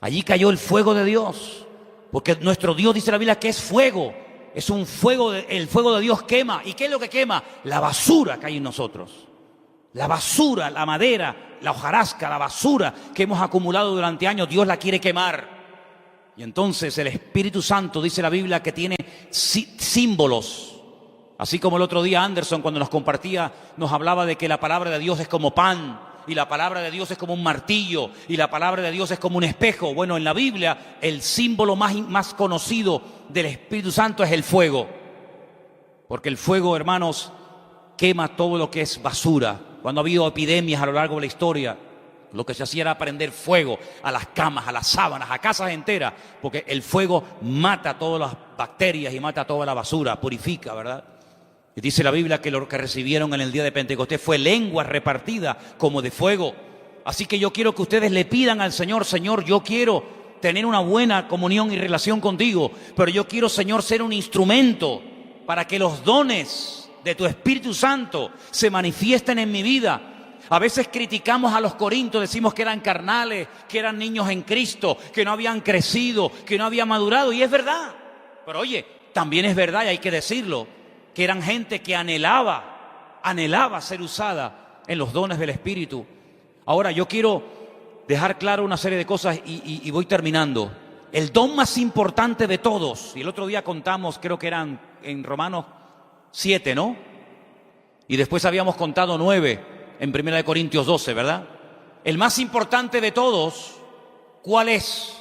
Allí cayó el fuego de Dios, porque nuestro Dios, dice la Biblia, que es fuego. Es un fuego, el fuego de Dios quema. ¿Y qué es lo que quema? La basura que hay en nosotros. La basura, la madera, la hojarasca, la basura que hemos acumulado durante años, Dios la quiere quemar. Y entonces el Espíritu Santo, dice la Biblia, que tiene símbolos. Así como el otro día Anderson, cuando nos compartía, nos hablaba de que la palabra de Dios es como pan, y la palabra de Dios es como un martillo, y la palabra de Dios es como un espejo. Bueno, en la Biblia el símbolo más conocido del Espíritu Santo es el fuego. Porque el fuego, hermanos, quema todo lo que es basura. Cuando ha habido epidemias a lo largo de la historia, lo que se hacía era prender fuego a las camas, a las sábanas, a casas enteras, porque el fuego mata todas las bacterias y mata toda la basura, purifica, ¿verdad? Y dice la Biblia que lo que recibieron en el día de Pentecostés fue lengua repartida como de fuego. Así que yo quiero que ustedes le pidan al Señor, Señor, yo quiero tener una buena comunión y relación contigo, pero yo quiero, Señor, ser un instrumento para que los dones de tu Espíritu Santo se manifiesten en mi vida. A veces criticamos a los corintios, decimos que eran carnales, que eran niños en Cristo, que no habían crecido, que no habían madurado, y es verdad. Pero oye, también es verdad, y hay que decirlo, que eran gente que anhelaba ser usada en los dones del Espíritu. Ahora yo quiero dejar claro una serie de cosas y voy terminando. El don más importante de todos, y el otro día contamos, creo que eran en Romanos 7, ¿no? Y después habíamos contado 9 en 1 Corintios 12, ¿verdad? El más importante de todos, ¿cuál es?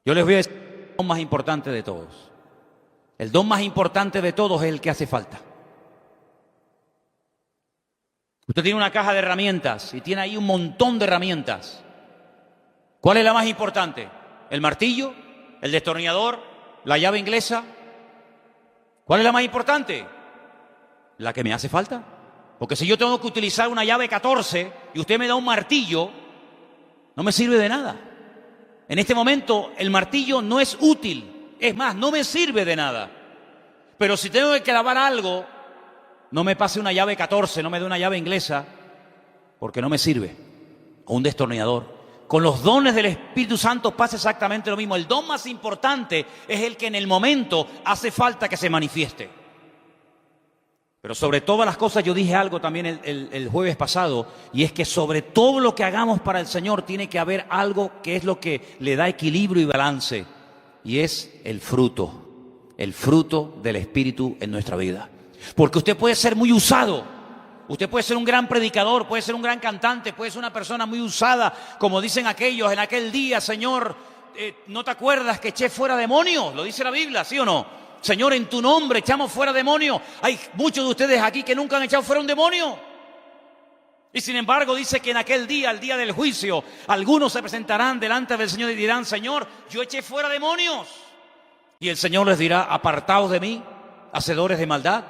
Yo les voy a decir el don más importante de todos. El don más importante de todos es el que hace falta. Usted tiene una caja de herramientas y tiene ahí un montón de herramientas. ¿Cuál es la más importante? ¿El martillo? ¿El destornillador? ¿La llave inglesa? ¿Cuál es la más importante? La que me hace falta. Porque si yo tengo que utilizar una llave 14 y usted me da un martillo, no me sirve de nada. En este momento el martillo no es útil. Es más, no me sirve de nada. Pero si tengo que clavar algo, no me pase una llave 14, no me dé una llave inglesa, porque no me sirve. O un destornillador. Con los dones del Espíritu Santo pasa exactamente lo mismo. El don más importante es el que en el momento hace falta que se manifieste. Pero sobre todas las cosas, yo dije algo también el jueves pasado, y es que sobre todo lo que hagamos para el Señor tiene que haber algo que es lo que le da equilibrio y balance. Y es el fruto del Espíritu en nuestra vida. Porque usted puede ser muy usado, usted puede ser un gran predicador, puede ser un gran cantante, puede ser una persona muy usada, como dicen aquellos en aquel día, Señor, ¿no te acuerdas que eché fuera demonios? Lo dice la Biblia, ¿sí o no? Señor, en tu nombre echamos fuera demonios. Hay muchos de ustedes aquí que nunca han echado fuera un demonio. Y sin embargo dice que en aquel día, el día del juicio, algunos se presentarán delante del Señor y dirán: Señor, yo eché fuera demonios. Y el Señor les dirá: apartaos de mí, hacedores de maldad.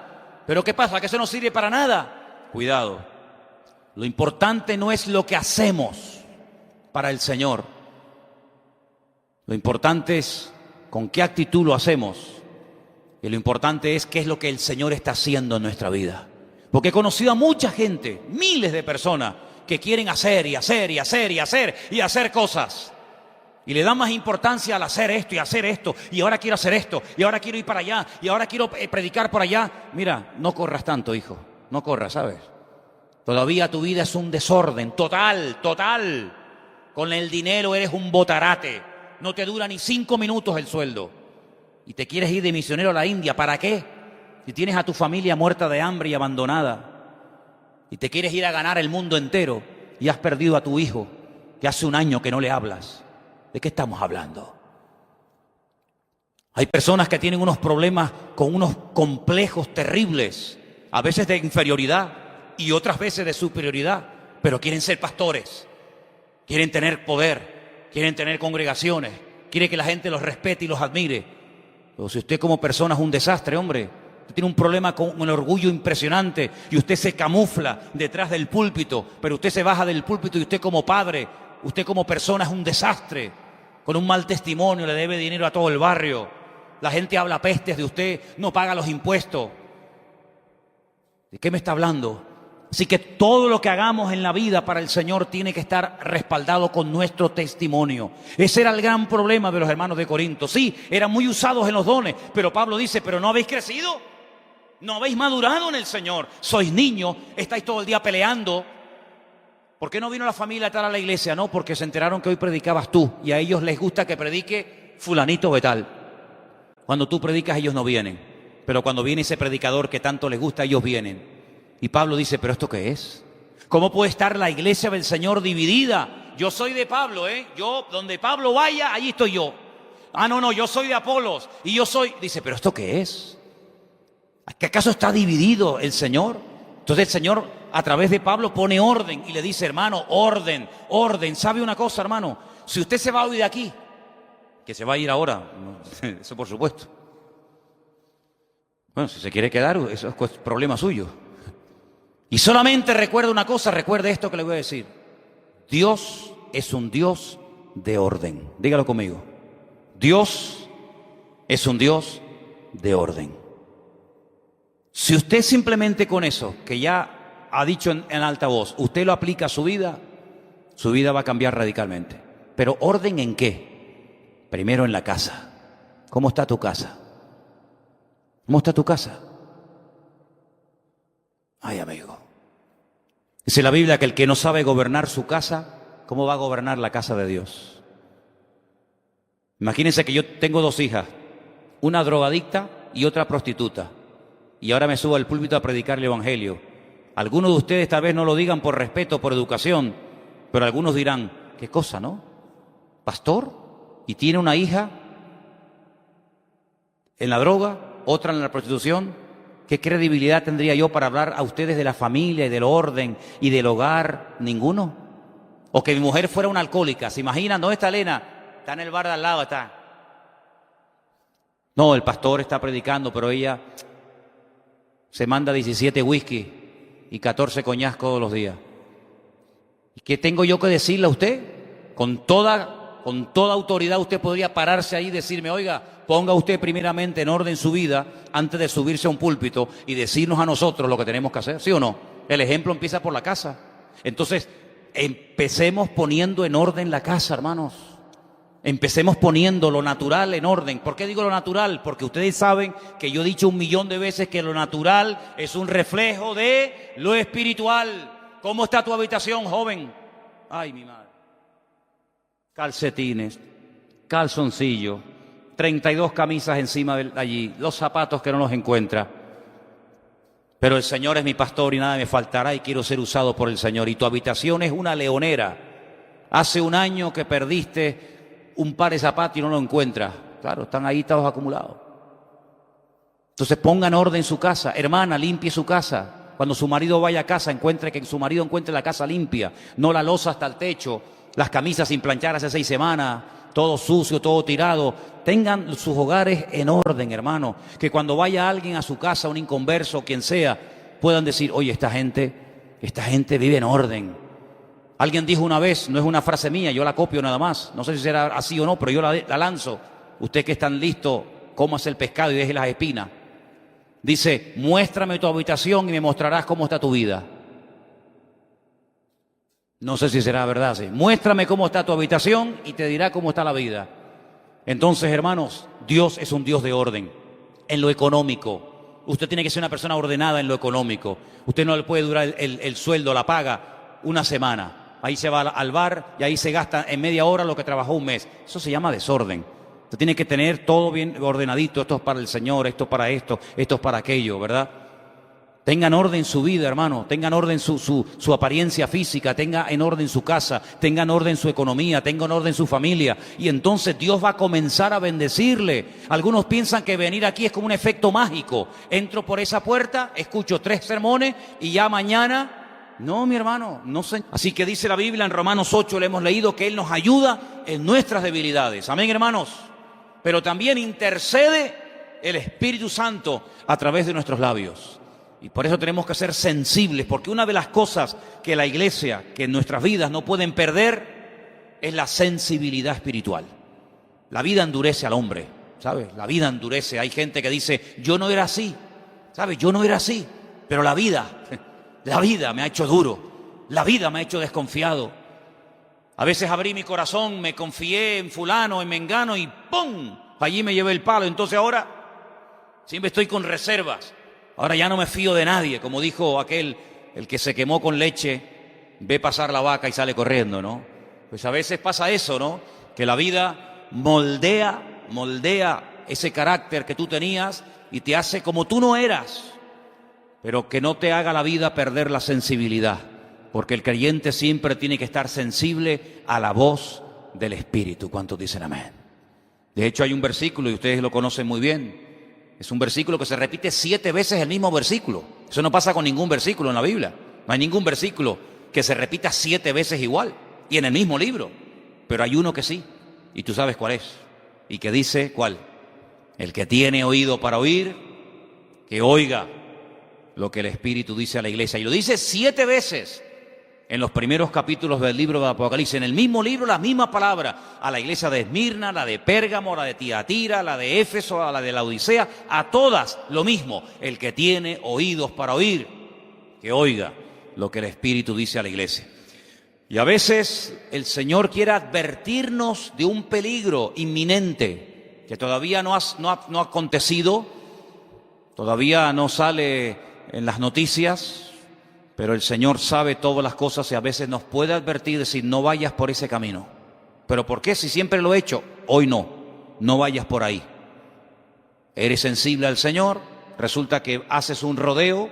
¿Pero qué pasa? ¿Que eso no sirve para nada? Cuidado. Lo importante no es lo que hacemos para el Señor. Lo importante es con qué actitud lo hacemos. Y lo importante es qué es lo que el Señor está haciendo en nuestra vida. Porque he conocido a mucha gente, miles de personas, que quieren hacer y hacer y hacer y hacer y hacer cosas. Y le dan más importancia al hacer esto y hacer esto. Y ahora quiero hacer esto. Y ahora quiero ir para allá. Y ahora quiero predicar por allá. Mira, no corras tanto, hijo. No corras, ¿sabes? Todavía tu vida es un desorden total, total. Con el dinero eres un botarate. No te dura ni 5 minutos el sueldo. Y te quieres ir de misionero a la India. ¿Para qué? Si tienes a tu familia muerta de hambre y abandonada, y te quieres ir a ganar el mundo entero, y has perdido a tu hijo, que hace 1 año que no le hablas, ¿de qué estamos hablando? Hay personas que tienen unos problemas con unos complejos terribles, a veces de inferioridad y otras veces de superioridad, pero quieren ser pastores, quieren tener poder, quieren tener congregaciones, quieren que la gente los respete y los admire. Pero si usted como persona es un desastre, hombre, tiene un problema con un orgullo impresionante y usted se camufla detrás del púlpito, pero usted se baja del púlpito y usted como padre, usted como persona es un desastre, con un mal testimonio, le debe dinero a todo el barrio, la gente habla pestes de usted, no paga los impuestos. ¿De qué me está hablando? Así que todo lo que hagamos en la vida para el Señor tiene que estar respaldado con nuestro testimonio. Ese era el gran problema de los hermanos de Corinto. Sí, eran muy usados en los dones, pero Pablo dice: pero no habéis crecido, no habéis madurado en el Señor, sois niños, estáis todo el día peleando. ¿Por qué no vino la familia a tal a la iglesia? No, porque se enteraron que hoy predicabas tú y a ellos les gusta que predique fulanito de tal. Cuando tú predicas ellos no vienen, pero cuando viene ese predicador que tanto les gusta ellos vienen. Y Pablo dice: ¿pero esto qué es? ¿Cómo puede estar la iglesia del Señor dividida? Yo soy de Pablo, yo, donde Pablo vaya, allí estoy yo. Ah, no, yo soy de Apolos y yo soy... Dice: ¿pero esto qué es? ¿Que acaso está dividido el Señor? Entonces el Señor a través de Pablo pone orden y le dice: hermano, orden, orden. ¿Sabe una cosa, hermano? Si usted se va a ir de aquí, que se va a ir ahora, eso por supuesto. Bueno, si se quiere quedar, eso es problema suyo. Y solamente recuerda una cosa, recuerde esto que le voy a decir. Dios es un Dios de orden. Dígalo conmigo. Dios es un Dios de orden. Si usted simplemente con eso, que ya ha dicho en alta voz, usted lo aplica a su vida va a cambiar radicalmente. Pero ¿orden en qué? Primero en la casa. ¿Cómo está tu casa? ¿Cómo está tu casa? Ay, amigo. Dice la Biblia que el que no sabe gobernar su casa, ¿cómo va a gobernar la casa de Dios? Imagínense que yo tengo 2 hijas, una drogadicta y otra prostituta, y ahora me subo al púlpito a predicar el evangelio. Algunos de ustedes tal vez no lo digan por respeto, por educación, pero algunos dirán: ¿qué cosa, no? ¿Pastor? ¿Y tiene una hija en la droga, otra en la prostitución? ¿Qué credibilidad tendría yo para hablar a ustedes de la familia y del orden y del hogar? Ninguno. O que mi mujer fuera una alcohólica. ¿Se imaginan? ¿Dónde está Elena? Está en el bar de al lado, está. No, el pastor está predicando, pero ella se manda 17 whisky y 14 coñac todos los días. ¿Y qué tengo yo que decirle a usted? Con toda autoridad usted podría pararse ahí y decirme: oiga, ponga usted primeramente en orden su vida antes de subirse a un púlpito y decirnos a nosotros lo que tenemos que hacer, ¿sí o no? El ejemplo empieza por la casa. Entonces, empecemos poniendo en orden la casa, hermanos. Empecemos poniendo lo natural en orden. ¿Por qué digo lo natural? Porque ustedes saben que yo he dicho 1.000.000 de veces que lo natural es un reflejo de lo espiritual. ¿Cómo está tu habitación, joven? Ay, mi madre. Calcetines, calzoncillo, 32 camisas encima de allí, los zapatos que no los encuentra. Pero el Señor es mi pastor y nada me faltará y quiero ser usado por el Señor. Y tu habitación es una leonera. Hace 1 año que perdiste un par de zapatos y no lo encuentras. Claro, están ahí todos acumulados. Entonces ponga en orden su casa. Hermana, limpie su casa. Cuando su marido vaya a casa, que su marido encuentre la casa limpia, no la loza hasta el techo, las camisas sin planchar hace 6 semanas, todo sucio, todo tirado. Tengan sus hogares en orden, hermano. Que cuando vaya alguien a su casa, un inconverso, quien sea, puedan decir, oye, esta gente vive en orden. Alguien dijo una vez, no es una frase mía, yo la copio nada más. No sé si será así o no, pero yo la lanzo. Usted que es tan listo, cómase el pescado y deje las espinas. Dice, muéstrame tu habitación y me mostrarás cómo está tu vida. No sé si será verdad, sí. Muéstrame cómo está tu habitación y te dirá cómo está la vida. Entonces, hermanos, Dios es un Dios de orden. En lo económico, usted tiene que ser una persona ordenada en lo económico. Usted no le puede durar el sueldo, la paga, una semana. Ahí se va al bar y ahí se gasta en media hora lo que trabajó un mes. Eso se llama desorden. Usted tiene que tener todo bien ordenadito. Esto es para el Señor, esto es para esto es para aquello, ¿verdad? Tengan orden su vida, hermano. Tengan orden su apariencia física. Tengan en orden su casa. Tengan orden su economía. Tengan orden su familia. Y entonces Dios va a comenzar a bendecirle. Algunos piensan que venir aquí es como un efecto mágico. Entro por esa puerta, escucho 3 sermones y ya mañana... No, mi hermano, no sé. Así que dice la Biblia en Romanos 8, le hemos leído que Él nos ayuda en nuestras debilidades. Amén, hermanos. Pero también intercede el Espíritu Santo a través de nuestros labios. Y por eso tenemos que ser sensibles, porque una de las cosas que la iglesia, que en nuestras vidas no pueden perder, es la sensibilidad espiritual. La vida endurece al hombre, ¿sabes? La vida endurece. Hay gente que dice, yo no era así, ¿sabes? Yo no era así, pero la vida me ha hecho duro, la vida me ha hecho desconfiado. A veces abrí mi corazón, me confié en fulano, en mengano y ¡pum! Allí me llevé el palo. Entonces ahora siempre estoy con reservas. Ahora ya no me fío de nadie, como dijo aquel, el que se quemó con leche, ve pasar la vaca y sale corriendo, ¿no? Pues a veces pasa eso, ¿no? Que la vida moldea ese carácter que tú tenías y te hace como tú no eras, pero que no te haga la vida perder la sensibilidad, porque el creyente siempre tiene que estar sensible a la voz del Espíritu. ¿Cuántos dicen amén? De hecho hay un versículo, y ustedes lo conocen muy bien, es un versículo que se repite 7 veces el mismo versículo. Eso no pasa con ningún versículo en la Biblia. No hay ningún versículo que se repita 7 veces igual y en el mismo libro. Pero hay uno que sí, y tú sabes cuál es. Y que dice, ¿cuál? El que tiene oído para oír, que oiga lo que el Espíritu dice a la iglesia. Y lo dice 7 veces en los primeros capítulos del libro de Apocalipsis. En el mismo libro, la misma palabra. A la iglesia de Esmirna, la de Pérgamo, la de Tiatira, la de Éfeso, a la de la Odisea. A todas lo mismo. El que tiene oídos para oír, que oiga lo que el Espíritu dice a la iglesia. Y a veces el Señor quiere advertirnos de un peligro inminente que todavía no ha acontecido, todavía no sale en las noticias, pero el Señor sabe todas las cosas y a veces nos puede advertir, decir, no vayas por ese camino. ¿Pero por qué? Si siempre lo he hecho. Hoy no vayas por ahí. Eres sensible al Señor, resulta que haces un rodeo,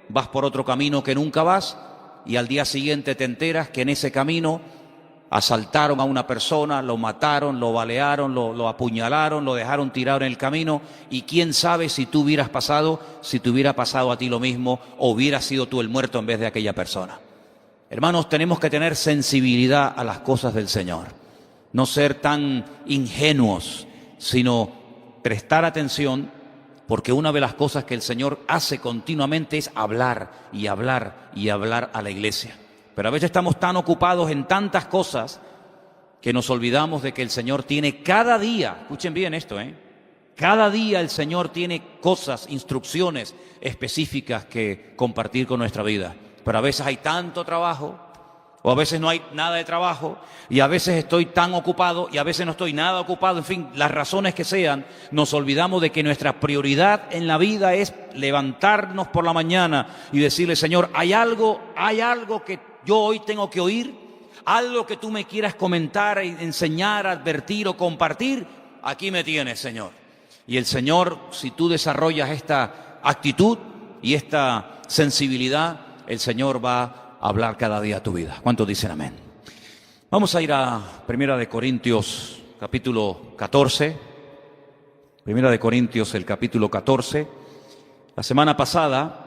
vas por otro camino que nunca vas y al día siguiente te enteras que en ese camino asaltaron a una persona, lo mataron, lo balearon, lo apuñalaron, lo dejaron tirado en el camino y quién sabe si tú hubieras pasado, si te hubiera pasado a ti lo mismo o hubieras sido tú el muerto en vez de aquella persona. Hermanos, tenemos que tener sensibilidad a las cosas del Señor, no ser tan ingenuos, sino prestar atención, porque una de las cosas que el Señor hace continuamente es hablar y hablar y hablar a la iglesia. Pero a veces estamos tan ocupados en tantas cosas que nos olvidamos de que el Señor tiene cada día, escuchen bien esto, cada día el Señor tiene cosas, instrucciones específicas que compartir con nuestra vida. Pero a veces hay tanto trabajo, o a veces no hay nada de trabajo, y a veces estoy tan ocupado, y a veces no estoy nada ocupado, en fin, las razones que sean, nos olvidamos de que nuestra prioridad en la vida es levantarnos por la mañana y decirle, Señor, hay algo que yo hoy tengo que oír, algo que tú me quieras comentar, enseñar, advertir o compartir, aquí me tienes, Señor. Y el Señor, si tú desarrollas esta actitud y esta sensibilidad, el Señor va a hablar cada día a tu vida. ¿Cuántos dicen amén? Vamos a ir a 1 Corintios capítulo 14. 1 Corintios el capítulo 14. La semana pasada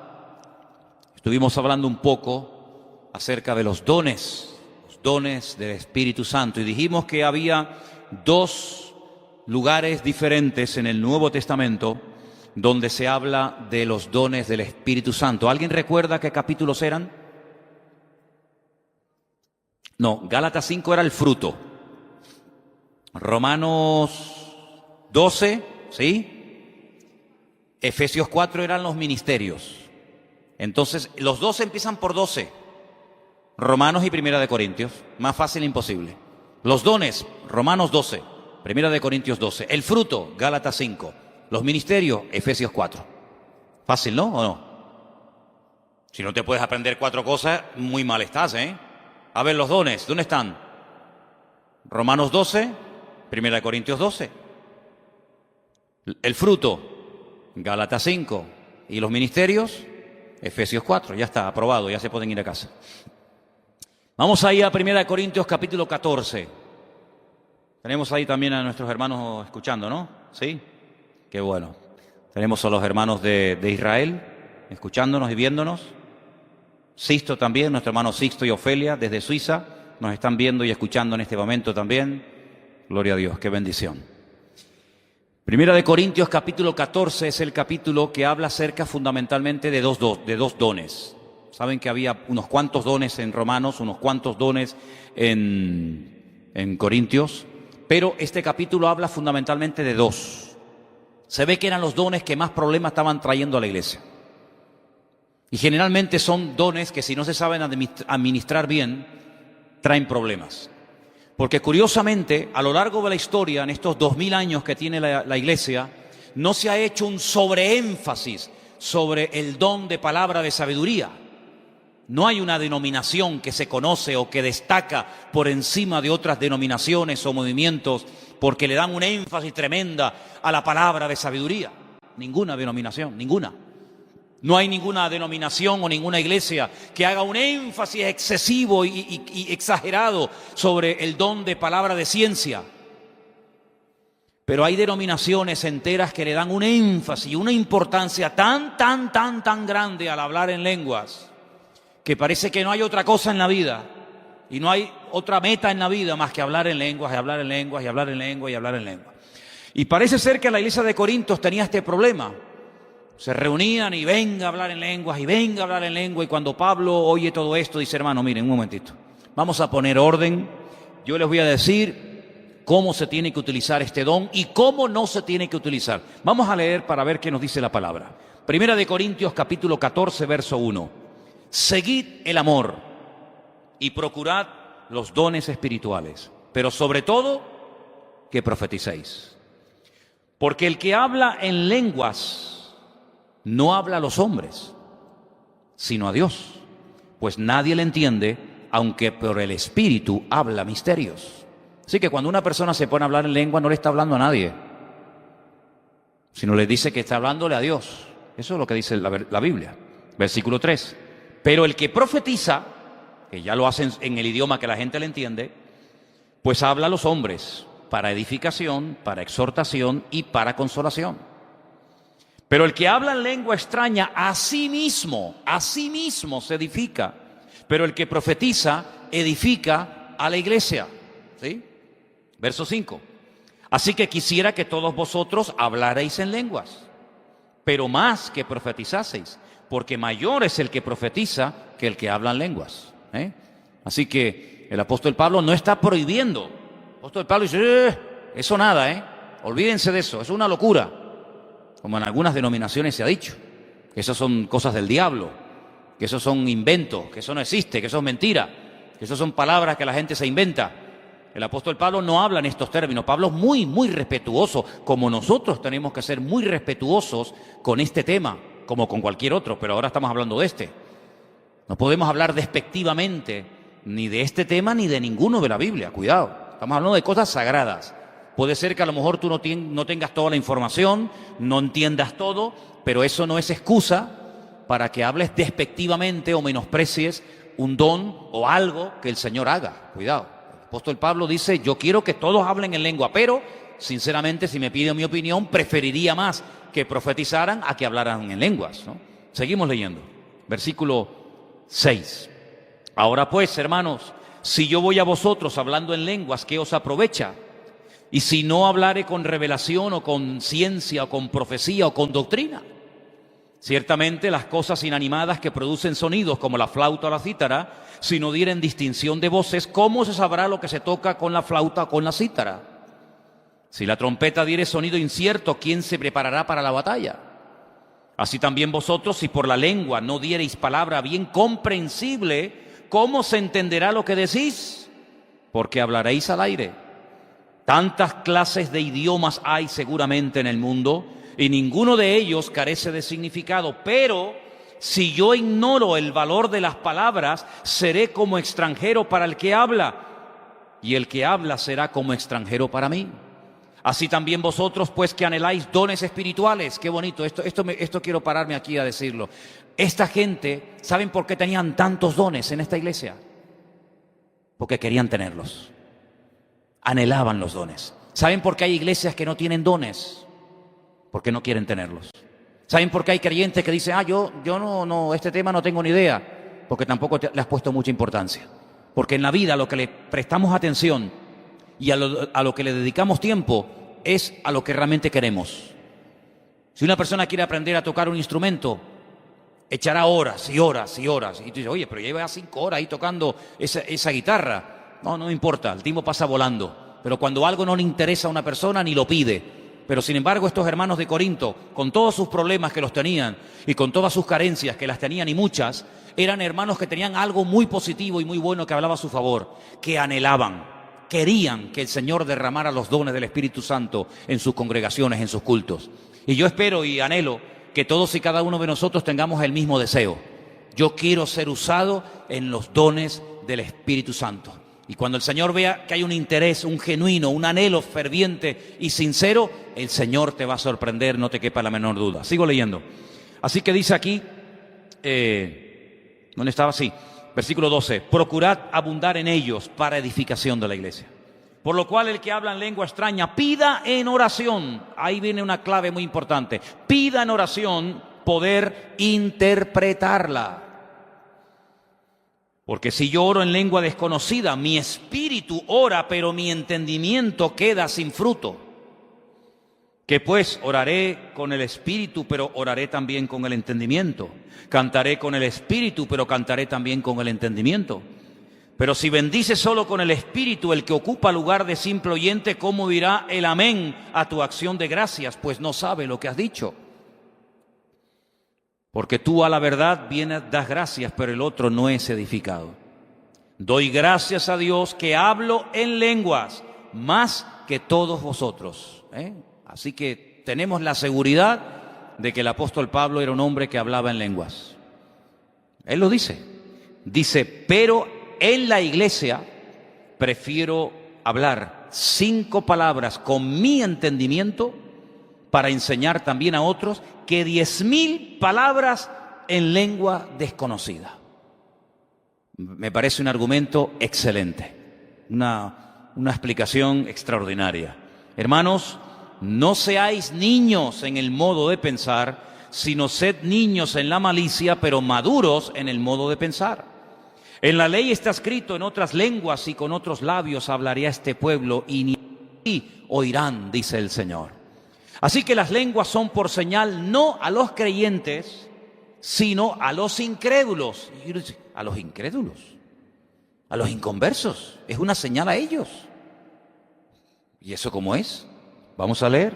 Estuvimos hablando un poco acerca de los dones del Espíritu Santo, y dijimos que había dos lugares diferentes en el Nuevo Testamento donde se habla de los dones del Espíritu Santo. ¿Alguien recuerda qué capítulos eran? No, Gálatas 5 era el fruto. Romanos 12, ¿sí? Efesios 4 eran los ministerios. Entonces, los 12 empiezan por 12. Romanos y Primera de Corintios. Más fácil imposible. Los dones, Romanos 12, Primera de Corintios 12. El fruto, Gálatas 5. Los ministerios, Efesios 4. Fácil, ¿no? ¿O no? Si no te puedes aprender 4 cosas, muy mal estás, ¿eh? A ver, los dones, ¿dónde están? Romanos 12, Primera de Corintios 12. El fruto, Gálatas 5. Y los ministerios, Efesios 4. Ya está, aprobado, ya se pueden ir a casa. Vamos ahí a Primera de Corintios capítulo 14. Tenemos ahí también a nuestros hermanos escuchando, ¿no? ¿Sí? Qué bueno. Tenemos a los hermanos de Israel escuchándonos y viéndonos. Sixto también, nuestro hermano Sixto y Ofelia desde Suiza nos están viendo y escuchando en este momento también. Gloria a Dios, qué bendición. Primera de Corintios capítulo 14 es el capítulo que habla acerca fundamentalmente de dos dones. Saben que había unos cuantos dones en Romanos, unos cuantos dones en Corintios, pero este capítulo habla fundamentalmente de dos. Se ve que eran los dones que más problemas estaban trayendo a la iglesia. Y generalmente son dones que si no se saben administrar bien, traen problemas. Porque curiosamente, a lo largo de la historia, en estos 2000 años que tiene la iglesia, no se ha hecho un sobreénfasis sobre el don de palabra de sabiduría. No hay una denominación que se conoce o que destaca por encima de otras denominaciones o movimientos porque le dan una énfasis tremenda a la palabra de sabiduría. Ninguna denominación, ninguna. No hay ninguna denominación o ninguna iglesia que haga un énfasis excesivo y exagerado sobre el don de palabra de ciencia. Pero hay denominaciones enteras que le dan un énfasis y una importancia tan grande al hablar en lenguas, que parece que no hay otra cosa en la vida y no hay otra meta en la vida más que hablar en lenguas, y hablar en lenguas, y hablar en lenguas, y hablar en lenguas. Y parece ser que la iglesia de Corintios tenía este problema. Se reunían y venga a hablar en lenguas, y venga a hablar en lengua, y cuando Pablo oye todo esto dice: hermano, miren, un momentito, vamos a poner orden. Yo les voy a decir cómo se tiene que utilizar este don y cómo no se tiene que utilizar. Vamos a leer para ver qué nos dice la palabra. Primera de Corintios capítulo 14, verso 1. Seguid el amor y procurad los dones espirituales, pero sobre todo que profeticéis. Porque el que habla en lenguas no habla a los hombres, sino a Dios, pues nadie le entiende, aunque por el Espíritu habla misterios. Así que cuando una persona se pone a hablar en lengua, no le está hablando a nadie, sino le dice que está hablándole a Dios. Eso es lo que dice la Biblia. Versículo 3. Pero el que profetiza, que ya lo hacen en el idioma que la gente le entiende, pues habla a los hombres para edificación, para exhortación y para consolación. Pero el que habla en lengua extraña a sí mismo se edifica. Pero el que profetiza edifica a la iglesia. ¿Sí? Verso 5. Así que quisiera que todos vosotros hablarais en lenguas, pero más que profetizaseis, porque mayor es el que profetiza que el que habla en lenguas. Así que el apóstol Pablo no está prohibiendo. El apóstol Pablo dice: eso nada, olvídense de eso, es una locura. Como en algunas denominaciones se ha dicho, que eso son cosas del diablo, que eso son inventos, que eso no existe, que eso es mentira, que eso son palabras que la gente se inventa. El apóstol Pablo no habla en estos términos. Pablo es muy respetuoso, como nosotros tenemos que ser muy respetuosos con este tema, como con cualquier otro, pero ahora estamos hablando de este. No podemos hablar despectivamente ni de este tema ni de ninguno de la Biblia, cuidado. Estamos hablando de cosas sagradas. Puede ser que a lo mejor tú no tengas toda la información, no entiendas todo, pero eso no es excusa para que hables despectivamente o menosprecies un don o algo que el Señor haga. Cuidado. El apóstol Pablo dice: yo quiero que todos hablen en lengua, pero sinceramente, si me piden mi opinión, preferiría más que profetizaran a que hablaran en lenguas, ¿no? Seguimos leyendo. Versículo 6. Ahora pues, hermanos, si yo voy a vosotros hablando en lenguas, ¿qué os aprovecha? Y si no hablare con revelación o con ciencia o con profecía o con doctrina. Ciertamente las cosas inanimadas que producen sonidos como la flauta o la cítara, si no dieren distinción de voces, ¿cómo se sabrá lo que se toca con la flauta o con la cítara? Si la trompeta diere sonido incierto, ¿quién se preparará para la batalla? Así también vosotros, si por la lengua no diereis palabra bien comprensible, ¿cómo se entenderá lo que decís? Porque hablaréis al aire. Tantas clases de idiomas hay seguramente en el mundo, y ninguno de ellos carece de significado. Pero si yo ignoro el valor de las palabras, seré como extranjero para el que habla, y el que habla será como extranjero para mí. Así también vosotros, pues, que anheláis dones espirituales. Qué bonito, esto quiero pararme aquí a decirlo. Esta gente, ¿saben por qué tenían tantos dones en esta iglesia? Porque querían tenerlos. Anhelaban los dones. ¿Saben por qué hay iglesias que no tienen dones? Porque no quieren tenerlos. ¿Saben por qué hay creyentes que dicen, yo no, este tema no tengo ni idea? Porque tampoco le has puesto mucha importancia. Porque en la vida lo que le prestamos atención y a lo que le dedicamos tiempo es a lo que realmente queremos. Si una persona quiere aprender a tocar un instrumento, echará horas y horas y horas. Y tú dices, oye, pero lleva 5 horas ahí tocando esa guitarra. No importa, el tiempo pasa volando. Pero cuando algo no le interesa a una persona, ni lo pide. Pero sin embargo, estos hermanos de Corinto, con todos sus problemas que los tenían y con todas sus carencias que las tenían y muchas, eran hermanos que tenían algo muy positivo y muy bueno que hablaba a su favor, que anhelaban. Querían que el Señor derramara los dones del Espíritu Santo en sus congregaciones, en sus cultos. Y yo espero y anhelo que todos y cada uno de nosotros tengamos el mismo deseo. Yo quiero ser usado en los dones del Espíritu Santo. Y cuando el Señor vea que hay un interés, un genuino, un anhelo ferviente y sincero, el Señor te va a sorprender, no te quepa la menor duda. Sigo leyendo. Así que dice aquí, ¿dónde estaba? Sí. Versículo 12, procurad abundar en ellos para edificación de la iglesia. Por lo cual el que habla en lengua extraña, pida en oración. Ahí viene una clave muy importante. Pida en oración poder interpretarla. Porque si yo oro en lengua desconocida, mi espíritu ora, pero mi entendimiento queda sin fruto. Que pues oraré con el espíritu, pero oraré también con el entendimiento. Cantaré con el espíritu, pero cantaré también con el entendimiento. Pero si bendice solo con el espíritu el que ocupa lugar de simple oyente, ¿cómo dirá el amén a tu acción de gracias? Pues no sabe lo que has dicho. Porque tú a la verdad bien das gracias, pero el otro no es edificado. Doy gracias a Dios que hablo en lenguas más que todos vosotros. Así que tenemos la seguridad de que el apóstol Pablo era un hombre que hablaba en lenguas. Él lo dice. Dice, pero en la iglesia prefiero hablar 5 palabras con mi entendimiento para enseñar también a otros que 10.000 palabras en lengua desconocida. Me parece un argumento excelente, una explicación extraordinaria. Hermanos, no seáis niños en el modo de pensar, sino sed niños en la malicia, pero maduros en el modo de pensar. En la ley está escrito, en otras lenguas y con otros labios hablaré a este pueblo, y ni oirán, dice el Señor. Así que las lenguas son por señal no a los creyentes, sino a los incrédulos. Y uno dice, ¿a los incrédulos? ¿A los inconversos? Es una señal a ellos. ¿Y eso cómo es? Vamos a leer.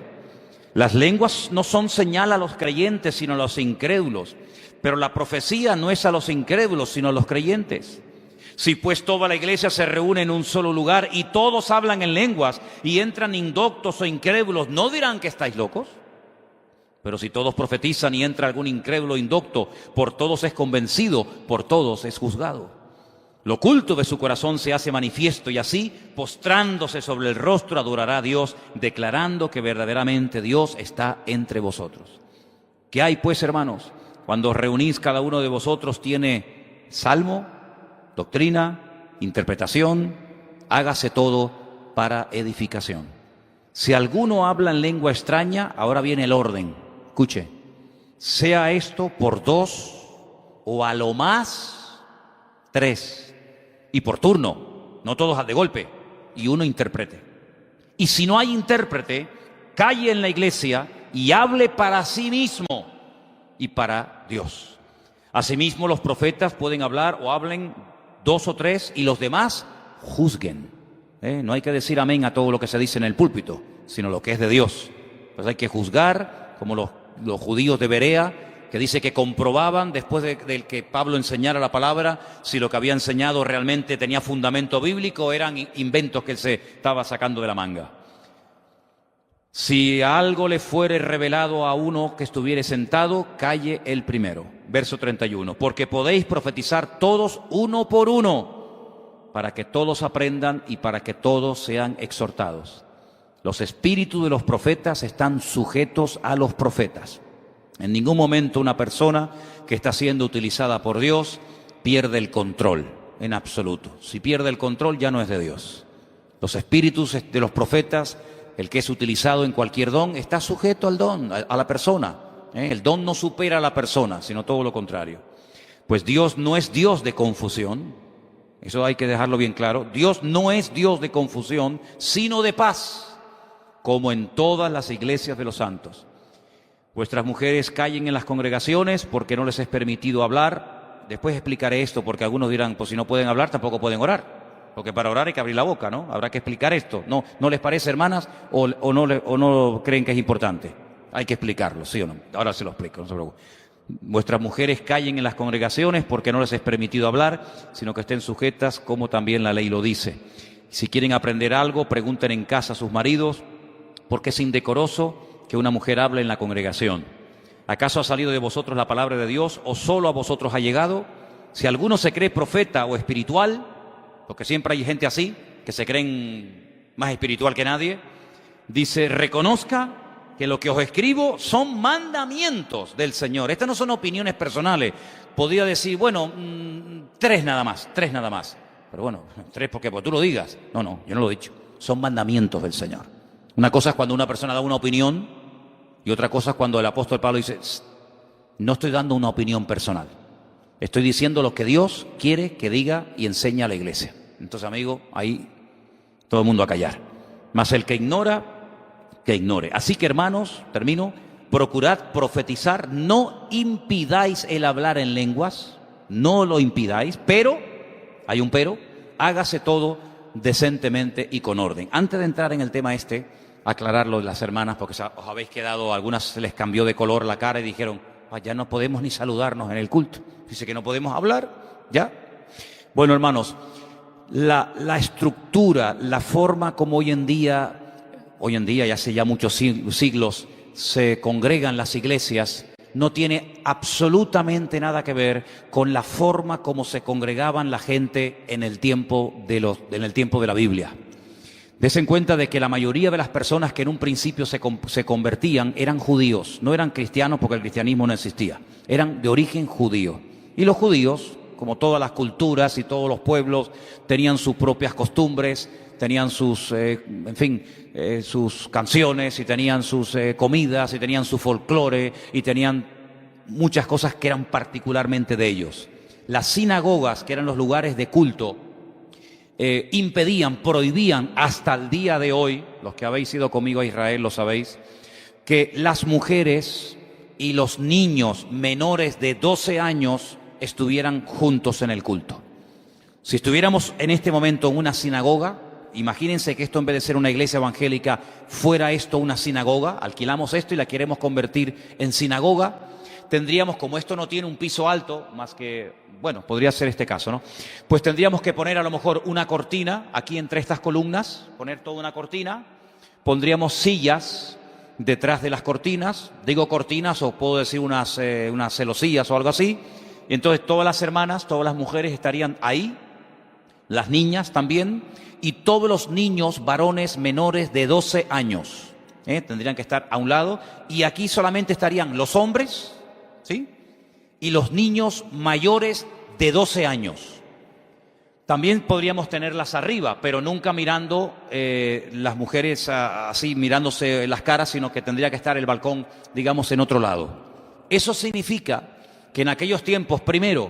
Las lenguas no son señal a los creyentes, sino a los incrédulos. Pero la profecía no es a los incrédulos, sino a los creyentes. Si pues toda la iglesia se reúne en un solo lugar y todos hablan en lenguas y entran indoctos o incrédulos, ¿no dirán que estáis locos? Pero si todos profetizan y entra algún incrédulo o indocto, por todos es convencido, por todos es juzgado. Lo oculto de su corazón se hace manifiesto y así, postrándose sobre el rostro, adorará a Dios, declarando que verdaderamente Dios está entre vosotros. ¿Qué hay pues, hermanos? Cuando os reunís, cada uno de vosotros tiene salmo, doctrina, interpretación, hágase todo para edificación. Si alguno habla en lengua extraña, ahora viene el orden. Escuche, sea esto por 2 o a lo más 3. Y por turno, no todos de golpe, y uno interprete. Y si no hay intérprete, calle en la iglesia y hable para sí mismo y para Dios. Asimismo, los profetas pueden hablar o hablen 2 o 3 y los demás juzguen. No hay que decir amén a todo lo que se dice en el púlpito, sino lo que es de Dios. Pues hay que juzgar, como los judíos de Berea, que dice que comprobaban después de que Pablo enseñara la palabra si lo que había enseñado realmente tenía fundamento bíblico o eran inventos que él se estaba sacando de la manga. Si algo le fuere revelado a uno que estuviere sentado, calle el primero. Verso 31. Porque podéis profetizar todos uno por uno, para que todos aprendan y para que todos sean exhortados. Los espíritus de los profetas están sujetos a los profetas. En ningún momento una persona que está siendo utilizada por Dios pierde el control, en absoluto. Si pierde el control ya no es de Dios. Los espíritus de los profetas, el que es utilizado en cualquier don, está sujeto al don, a la persona. El don no supera a la persona, sino todo lo contrario. Pues Dios no es Dios de confusión, eso hay que dejarlo bien claro. Dios no es Dios de confusión, sino de paz, como en todas las iglesias de los santos. Vuestras mujeres callen en las congregaciones porque no les es permitido hablar. Después explicaré esto porque algunos dirán, pues si no pueden hablar tampoco pueden orar. Porque para orar hay que abrir la boca, ¿no? Habrá que explicar esto. ¿No les parece, hermanas? ¿O no creen que es importante? Hay que explicarlo, ¿sí o no? Ahora se lo explico, no se preocupen. Vuestras mujeres callen en las congregaciones porque no les es permitido hablar, sino que estén sujetas como también la ley lo dice. Si quieren aprender algo, pregunten en casa a sus maridos, porque es indecoroso que una mujer hable en la congregación. ¿Acaso ha salido de vosotros la palabra de Dios o solo a vosotros ha llegado? Si alguno se cree profeta o espiritual, porque siempre hay gente así, que se creen más espiritual que nadie, dice, reconozca que lo que os escribo son mandamientos del Señor. Estas no son opiniones personales. Podría decir, bueno, 3 nada más. Pero bueno, 3 porque tú lo digas. No, yo no lo he dicho. Son mandamientos del Señor. Una cosa es cuando una persona da una opinión y otra cosa es cuando el apóstol Pablo dice, no estoy dando una opinión personal. Estoy diciendo lo que Dios quiere que diga y enseña a la iglesia. Entonces, amigo, ahí todo el mundo a callar. Mas el que ignora, que ignore. Así que, hermanos, termino, procurad profetizar, no impidáis el hablar en lenguas, no lo impidáis, pero, hay un pero, hágase todo decentemente y con orden. Antes de entrar en el tema aclararlo de las hermanas, porque os habéis quedado, algunas se les cambió de color la cara y dijeron, ya no podemos ni saludarnos en el culto. Dice que no podemos hablar, ¿ya? Bueno, hermanos, la estructura, la forma como hoy en día y hace ya muchos siglos se congregan las iglesias, no tiene absolutamente nada que ver con la forma como se congregaban la gente en el tiempo de la Biblia. Des en cuenta de que la mayoría de las personas que en un principio se convertían eran judíos, no eran cristianos porque el cristianismo no existía, eran de origen judío. Y los judíos, como todas las culturas y todos los pueblos, tenían sus propias costumbres, tenían sus, sus canciones y tenían sus comidas y tenían su folclore y tenían muchas cosas que eran particularmente de ellos. Las sinagogas, que eran los lugares de culto, prohibían hasta el día de hoy, los que habéis ido conmigo a Israel lo sabéis, que las mujeres y los niños menores de 12 años estuvieran juntos en el culto. Si estuviéramos en este momento en una sinagoga, imagínense que esto en vez de ser una iglesia evangélica fuera esto una sinagoga, alquilamos esto y la queremos convertir en sinagoga, tendríamos, como esto no tiene un piso alto, más que, bueno, podría ser este caso, ¿no? Pues tendríamos que poner a lo mejor una cortina aquí entre estas columnas, poner toda una cortina, pondríamos sillas detrás de las cortinas, digo cortinas o puedo decir unas celosías o algo así, y entonces todas las hermanas, todas las mujeres estarían ahí, las niñas también, y todos los niños varones menores de 12 años, tendrían que estar a un lado, y aquí solamente estarían los hombres, ¿sí? Y los niños mayores de 12 años. También podríamos tenerlas arriba, pero nunca mirando las mujeres así, mirándose las caras, sino que tendría que estar el balcón, digamos, en otro lado. Eso significa que en aquellos tiempos, primero,